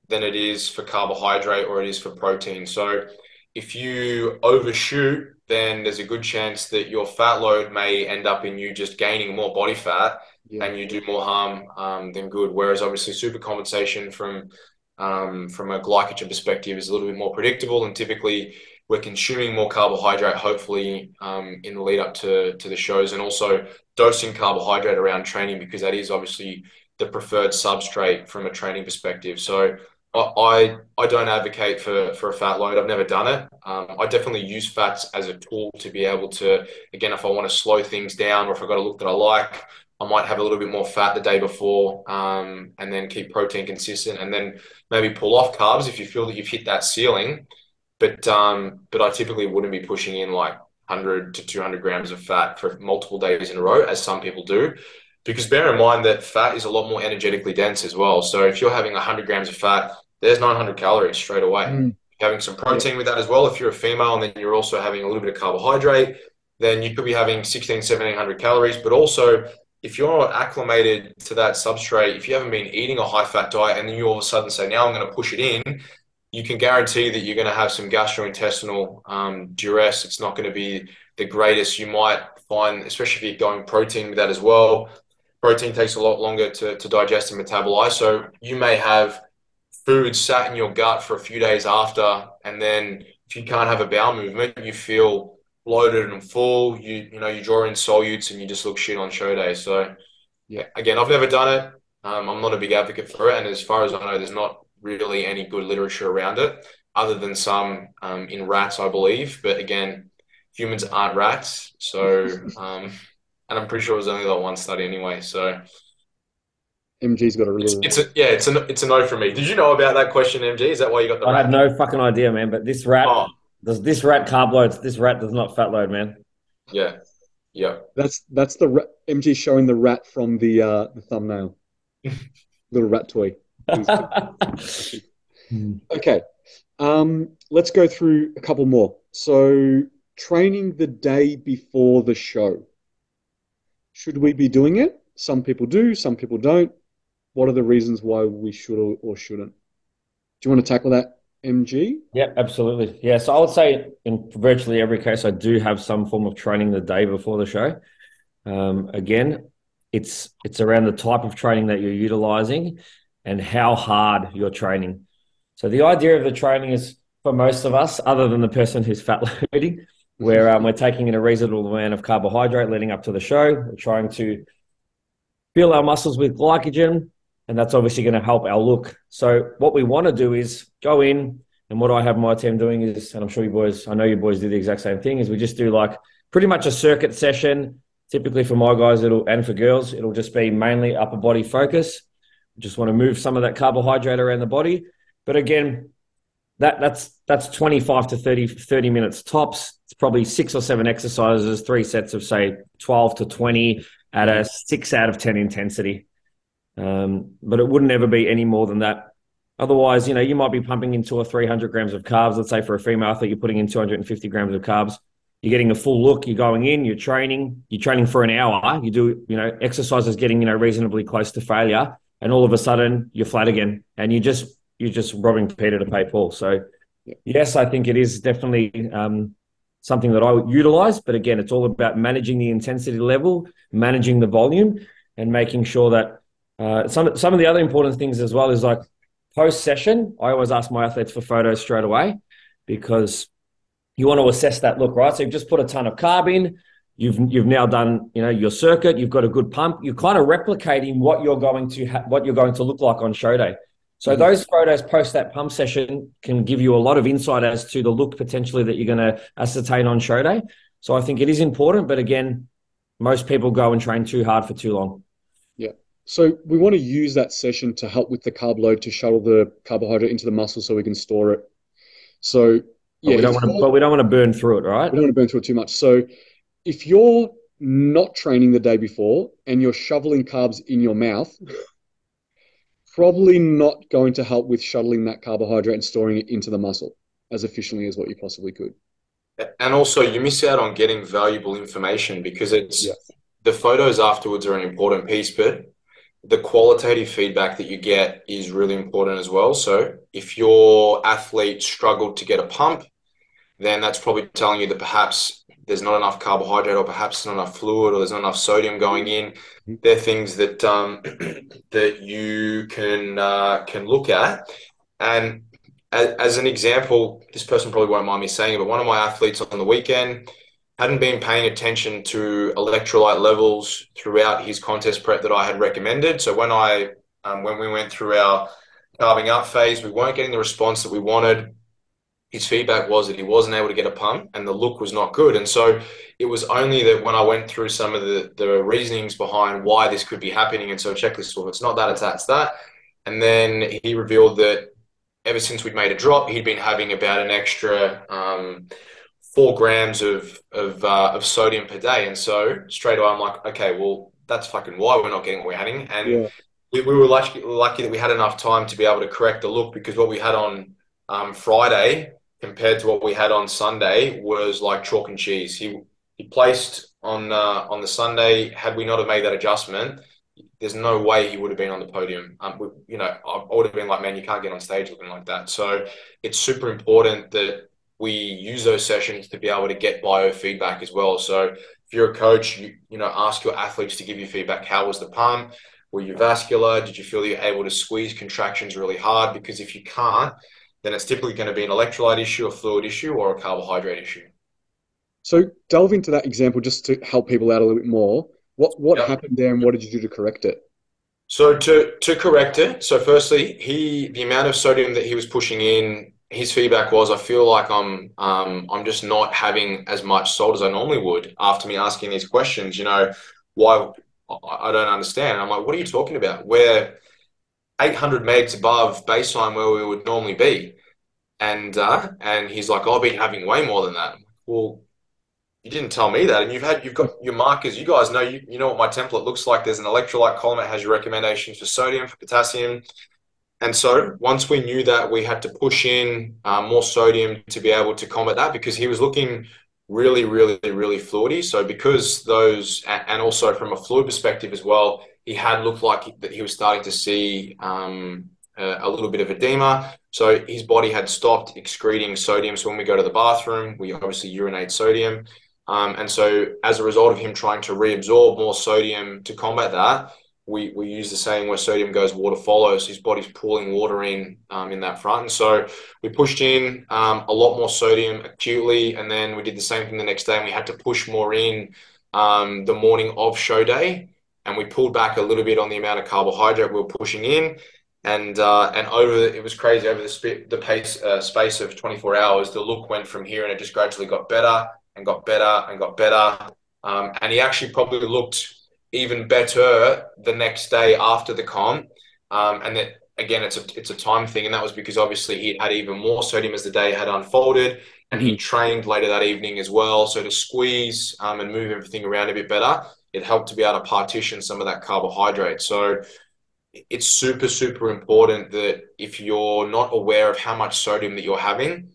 than it is for carbohydrate or it is for protein. So if you overshoot, then there's a good chance that your fat load may end up in you just gaining more body fat and you do more harm than good. Whereas obviously supercompensation from a glycogen perspective is a little bit more predictable, and typically we're consuming more carbohydrate, hopefully in the lead up to the shows, and also dosing carbohydrate around training because that is obviously the preferred substrate from a training perspective. So I don't advocate for a fat load. I've never done it. I definitely use fats as a tool to be able to, again, if I want to slow things down or if I've got a look that I like, I might have a little bit more fat the day before and then keep protein consistent and then maybe pull off carbs if you feel that you've hit that ceiling. But I typically wouldn't be pushing in like 100 to 200 grams of fat for multiple days in a row, as some people do. Because bear in mind that fat is a lot more energetically dense as well. So if you're having 100 grams of fat, there's 900 calories straight away. Having some protein with that as well. If you're a female and then you're also having a little bit of carbohydrate, then you could be having 1,1700 calories. But also, if you're not acclimated to that substrate, if you haven't been eating a high-fat diet and then you all of a sudden say, now I'm going to push it in, you can guarantee that you're going to have some gastrointestinal duress. It's not going to be the greatest. You might find, especially if you're going protein with that as well, protein takes a lot longer to digest and metabolize. So you may have food sat in your gut for a few days after, and then if you can't have a bowel movement, you feel bloated and full. You draw in solutes and you just look shit on show day. So yeah, again, I've never done it. I'm not a big advocate for it, and as far as I know, there's not really any good literature around it, other than some in rats, I believe. But again, humans aren't rats, so and I'm pretty sure it was only that one study anyway. So MG's got a real. It's a no for me. Did you know about that question, MG? Is that why you got the? I had no fucking idea, man. But this rat, this rat carb loads. This rat does not fat load, man. Yeah. That's the MG showing the rat from the thumbnail. Little rat toy. Okay. Let's go through a couple more. So, training the day before the show. Should we be doing it? Some people do, some people don't. What are the reasons why we should or shouldn't? Do you want to tackle that, MG? Yeah, absolutely. Yeah, so I would say in virtually every case, I do have some form of training the day before the show. Again, it's around the type of training that you're utilizing and how hard you're training. So the idea of the training is for most of us, other than the person who's fat loading, where we're taking in a reasonable amount of carbohydrate leading up to the show. We're trying to fill our muscles with glycogen, and that's obviously going to help our look. So what we want to do is go in, and what I have my team doing is, and I'm sure you boys, I know you boys do the exact same thing, is we just do like pretty much a circuit session. Typically for my guys, and for girls, it'll just be mainly upper body focus. We just want to move some of that carbohydrate around the body. But again, that's 25 to 30 minutes tops. It's probably 6 or 7 exercises, 3 sets of say 12 to 20 at a 6 out of 10 intensity. But it wouldn't ever be any more than that. Otherwise, you might be pumping in 200 or 300 grams of carbs. Let's say for a female athlete, you're putting in 250 grams of carbs. You're getting a full look. You're going in. You're training for an hour. You do, exercises getting, reasonably close to failure, and all of a sudden you're flat again, and you're just robbing Peter to pay Paul. So, yes, I think it is definitely something that I would utilize. But again, it's all about managing the intensity level, managing the volume, and making sure that some of the other important things as well is like post-session, I always ask my athletes for photos straight away because you want to assess that look, right? So you've just put a ton of carb in. You've now done, your circuit. You've got a good pump. You're kind of replicating what you're going to look like on show day. So those photos post that pump session can give you a lot of insight as to the look potentially that you're going to ascertain on show day. So I think it is important, but again, most people go and train too hard for too long. Yeah. So we want to use that session to help with the carb load to shuttle the carbohydrate into the muscle so we can store it. So yeah, but we don't want to burn through it, right? We don't want to burn through it too much. So if you're not training the day before and you're shoveling carbs in your mouth, probably not going to help with shuttling that carbohydrate and storing it into the muscle as efficiently as what you possibly could. And also you miss out on getting valuable information because the photos afterwards are an important piece, but the qualitative feedback that you get is really important as well. So if your athlete struggled to get a pump, then that's probably telling you that perhaps there's not enough carbohydrate or perhaps not enough fluid or there's not enough sodium going in. They're things that that you can look at. And as an example, this person probably won't mind me saying it, but one of my athletes on the weekend hadn't been paying attention to electrolyte levels throughout his contest prep that I had recommended. So when we went through our carving up phase, we weren't getting the response that we wanted. His feedback was that he wasn't able to get a pump and the look was not good. And so it was only that when I went through some of the reasonings behind why this could be happening, and so a checklist, well, it's not that, it's that. And then he revealed that ever since we'd made a drop, he'd been having about an extra 4 grams of sodium per day. And so straight away I'm like, okay, well, that's fucking why we're not getting what we're having. And we were lucky that we had enough time to be able to correct the look, because what we had on Friday compared to what we had on Sunday was like chalk and cheese. He placed on the Sunday. Had we not have made that adjustment, there's no way he would have been on the podium. I would have been like, man, you can't get on stage looking like that. So it's super important that we use those sessions to be able to get biofeedback as well. So if you're a coach, ask your athletes to give you feedback. How was the pump? Were you vascular? Did you feel that you're able to squeeze contractions really hard? Because if you can't, then it's typically going to be an electrolyte issue, a fluid issue, or a carbohydrate issue. So delve into that example just to help people out a little bit more. What happened there, and what did you do to correct it? So to correct it, so firstly, the amount of sodium that he was pushing in, his feedback was, I feel like I'm just not having as much salt as I normally would after me asking these questions. Why I don't understand. And I'm like, what are you talking about? We're 800 megs above baseline where we would normally be. And he's like, I've been having way more than that. Well, you didn't tell me that. And you've got your markers. You guys know, you know what my template looks like. There's an electrolyte column that has your recommendations for sodium, for potassium. And so once we knew that, we had to push in more sodium to be able to combat that, because he was looking really, really, really fluidy. So because those, and also from a fluid perspective as well, he had looked like that he was starting to see a little bit of edema. So his body had stopped excreting sodium. So when we go to the bathroom, we obviously urinate sodium. And so as a result of him trying to reabsorb more sodium to combat that, we use the saying where sodium goes, water follows. His body's pulling water in that front. And so we pushed in a lot more sodium acutely, and then we did the same thing the next day, and we had to push more in the morning of show day, and we pulled back a little bit on the amount of carbohydrate we were pushing in. And it was crazy, over the space of 24 hours, the look went from here, and it just gradually got better and got better and got better. And he actually probably looked even better the next day after the comp. And that, again, it's a time thing. And that was because obviously he had even more sodium as the day had unfolded, and he trained later that evening as well. So to squeeze and move everything around a bit better, it helped to be able to partition some of that carbohydrate. So it's super, super important that if you're not aware of how much sodium that you're having,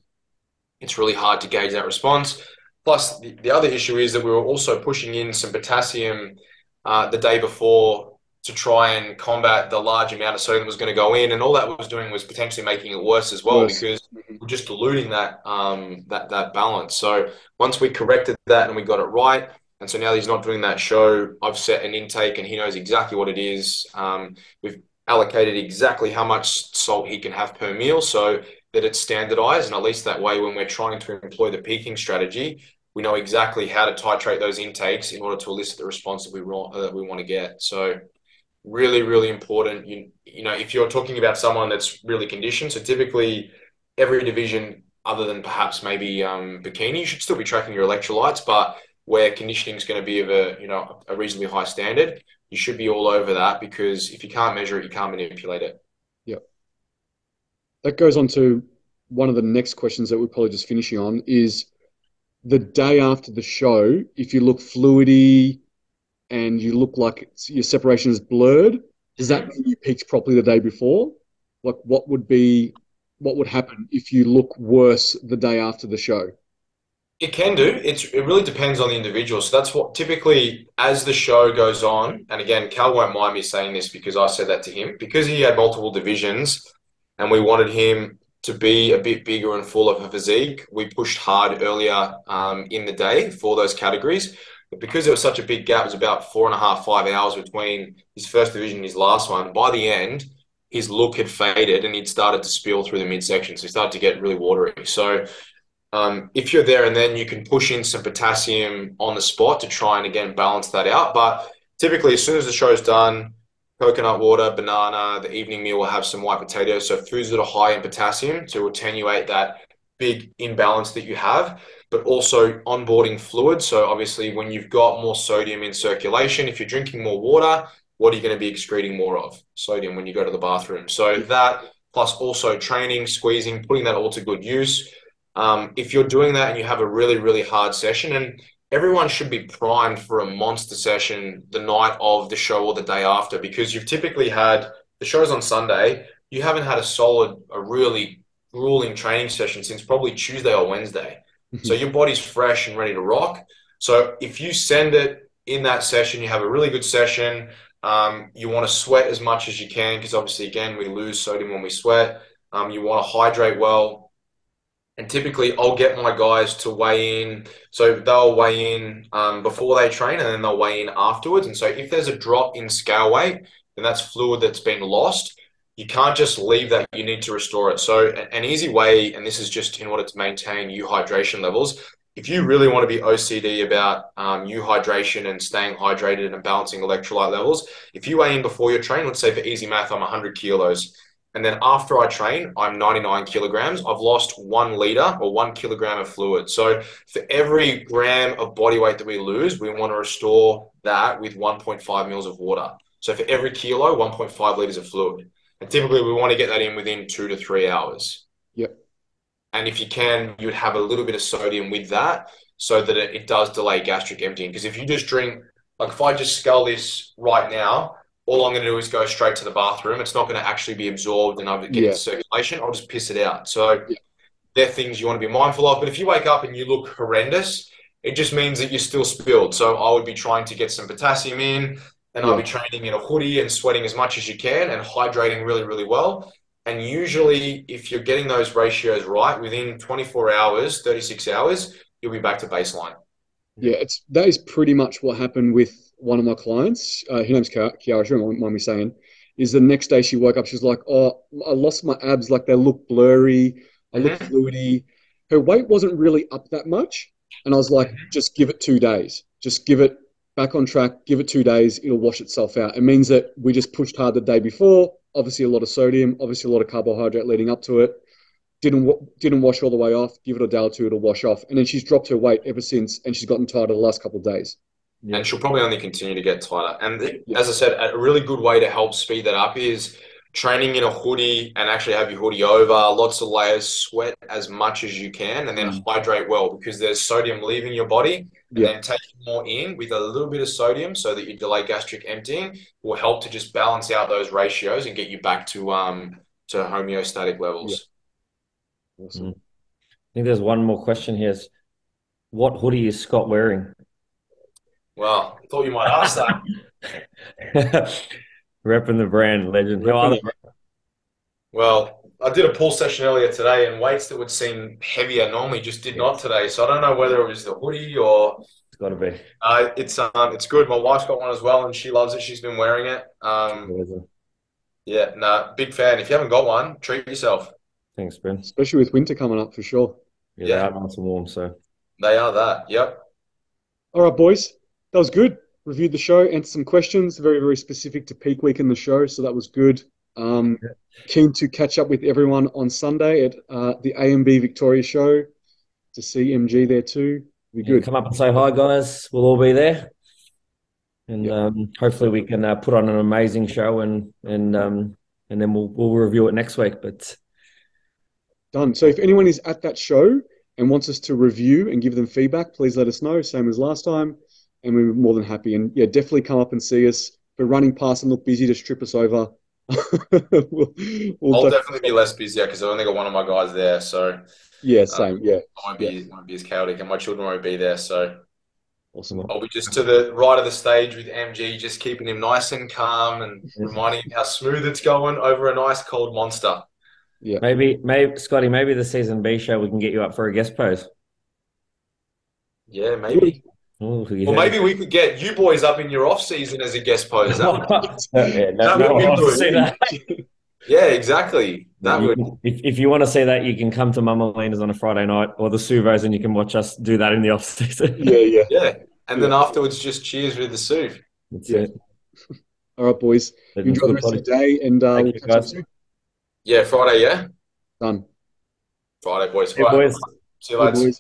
it's really hard to gauge that response. Plus, the other issue is that we were also pushing in some potassium the day before to try and combat the large amount of sodium that was going to go in, and all that was doing was potentially making it worse as well, because we're just diluting that that balance. So once we corrected that and we got it right, and so now he's not doing that show, I've set an intake and he knows exactly what it is. We've allocated exactly how much salt he can have per meal so that it's standardized, and at least that way when we're trying to employ the peaking strategy, we know exactly how to titrate those intakes in order to elicit the response that we want to get. So really, really important. You know, if you're talking about someone that's really conditioned, so typically every division other than perhaps maybe Bikini, you should still be tracking your electrolytes, but where conditioning is going to be of a reasonably high standard, you should be all over that, because if you can't measure it, you can't manipulate it. Yep. That goes on to one of the next questions that we're probably just finishing on is, the day after the show, if you look fluidy and you look like your separation is blurred, does that mean you peaked properly the day before? Like, what would happen if you look worse the day after the show? It can do. It really depends on the individual. So that's what typically, as the show goes on, and again, Cal won't mind me saying this because I said that to him, because he had multiple divisions and we wanted him to be a bit bigger and fuller of a physique, we pushed hard earlier in the day for those categories. But because there was such a big gap, it was about 4.5, 5 hours between his first division and his last one. By the end, his look had faded and he'd started to spill through the midsection. So he started to get really watery. So if you're there and then, you can push in some potassium on the spot to try and, again, balance that out. But typically, as soon as the show's done, coconut water, banana, the evening meal will have some white potatoes. So foods that are high in potassium to attenuate that big imbalance that you have, but also onboarding fluid. So obviously when you've got more sodium in circulation, if you're drinking more water, what are you going to be excreting more of? Sodium when you go to the bathroom. So that, plus also training, squeezing, putting that all to good use. If you're doing that and you have a really, really hard session, and everyone should be primed for a monster session the night of the show or the day after, because you've typically had the shows on Sunday, you haven't had a really grueling training session since probably Tuesday or Wednesday. So your body's fresh and ready to rock. So if you send it in that session, you have a really good session. You want to sweat as much as you can, because obviously, again, we lose sodium when we sweat. You want to hydrate well. And typically, I'll get my guys to weigh in. So they'll weigh in before they train, and then they'll weigh in afterwards. And so if there's a drop in scale weight, then that's fluid that's been lost. You can't just leave that. You need to restore it. So an easy way, and this is just in order to maintain hydration levels, if you really want to be OCD about hydration and staying hydrated and balancing electrolyte levels, if you weigh in before your train, let's say for easy math, I'm 100 kilos. And then after I train, I'm 99 kilograms. I've lost 1 liter or 1 kilogram of fluid. So for every gram of body weight that we lose, we want to restore that with 1.5 mils of water. So for every kilo, 1.5 liters of fluid. And typically we want to get that in within 2 to 3 hours. Yep. And if you can, you would have a little bit of sodium with that so that it does delay gastric emptying. Because if you just drink, like if I just scull this right now, all I'm going to do is go straight to the bathroom. It's not going to actually be absorbed and get into circulation. I'll just piss it out. So they're things you want to be mindful of. But if you wake up and you look horrendous, it just means that you're still spilled. So I would be trying to get some potassium in, and I'll be training in a hoodie and sweating as much as you can and hydrating really, really well. And usually if you're getting those ratios right, within 24 hours, 36 hours, you'll be back to baseline. Yeah, that is pretty much what happened with one of my clients. Her name's Kiara, she won't mind me saying, is the next day she woke up, she's like, oh, I lost my abs, like they look blurry, I look fluidy. Her weight wasn't really up that much. And I was like, just give it 2 days. Just give it back on track, give it 2 days, it'll wash itself out. It means that we just pushed hard the day before, obviously a lot of sodium, obviously a lot of carbohydrate leading up to it. Didn't wash all the way off. Give it a day or two, it'll wash off. And then she's dropped her weight ever since, and she's gotten tighter the last couple of days. And she'll probably only continue to get tighter. And as I said, a really good way to help speed that up is training in a hoodie and actually have your hoodie over, lots of layers, sweat as much as you can, and then hydrate well, because there's sodium leaving your body, and then taking more in with a little bit of sodium so that you delay gastric emptying will help to just balance out those ratios and get you back to homeostatic levels. Awesome. I think there's one more question here. What hoodie is Scott wearing? Well, I thought you might ask that. Repping the brand, legend. Well, I did a pull session earlier today, and weights that would seem heavier normally just did not today. So I don't know whether it was the hoodie or it's got to be. It's good. My wife's got one as well, and she loves it. She's been wearing it. Big fan. If you haven't got one, treat yourself. Thanks, Ben. Especially with winter coming up for sure. Yeah, they are nice and warm, so. They are that, yep. All right, boys. That was good. Reviewed the show, answered some questions, very, very specific to peak week in the show, so that was good. Keen to catch up with everyone on Sunday at the AMB Victoria show to see MG there too. Be good. Come up and say hi, guys. We'll all be there. And hopefully we can put on an amazing show and then we'll review it next week. But done. So if anyone is at that show and wants us to review and give them feedback, please let us know, same as last time. And we're more than happy. And definitely come up and see us. If we're running past and look busy, just trip us over. I'll definitely be less busier because I've only got one of my guys there. So same. I won't be as chaotic, and my children won't be there. So awesome. I'll be just to the right of the stage with MG, just keeping him nice and calm and reminding him how smooth it's going over a nice cold monster. Yeah. Maybe Scotty, maybe the season B show we can get you up for a guest pose. Yeah, maybe. Ooh, Well, maybe we could get you boys up in your off season as a guest poser. Yeah, exactly. That would. If you want to see that, you can come to Mama Lena's on a Friday night or the Suvos, and you can watch us do that in the off season. Yeah. And then afterwards, just cheers with the Suv. That's it. All right, boys. Enjoy the rest of the day, and we'll catch up soon. Yeah, Friday. Yeah. Done. Friday, boys. Hey, boys. See you later.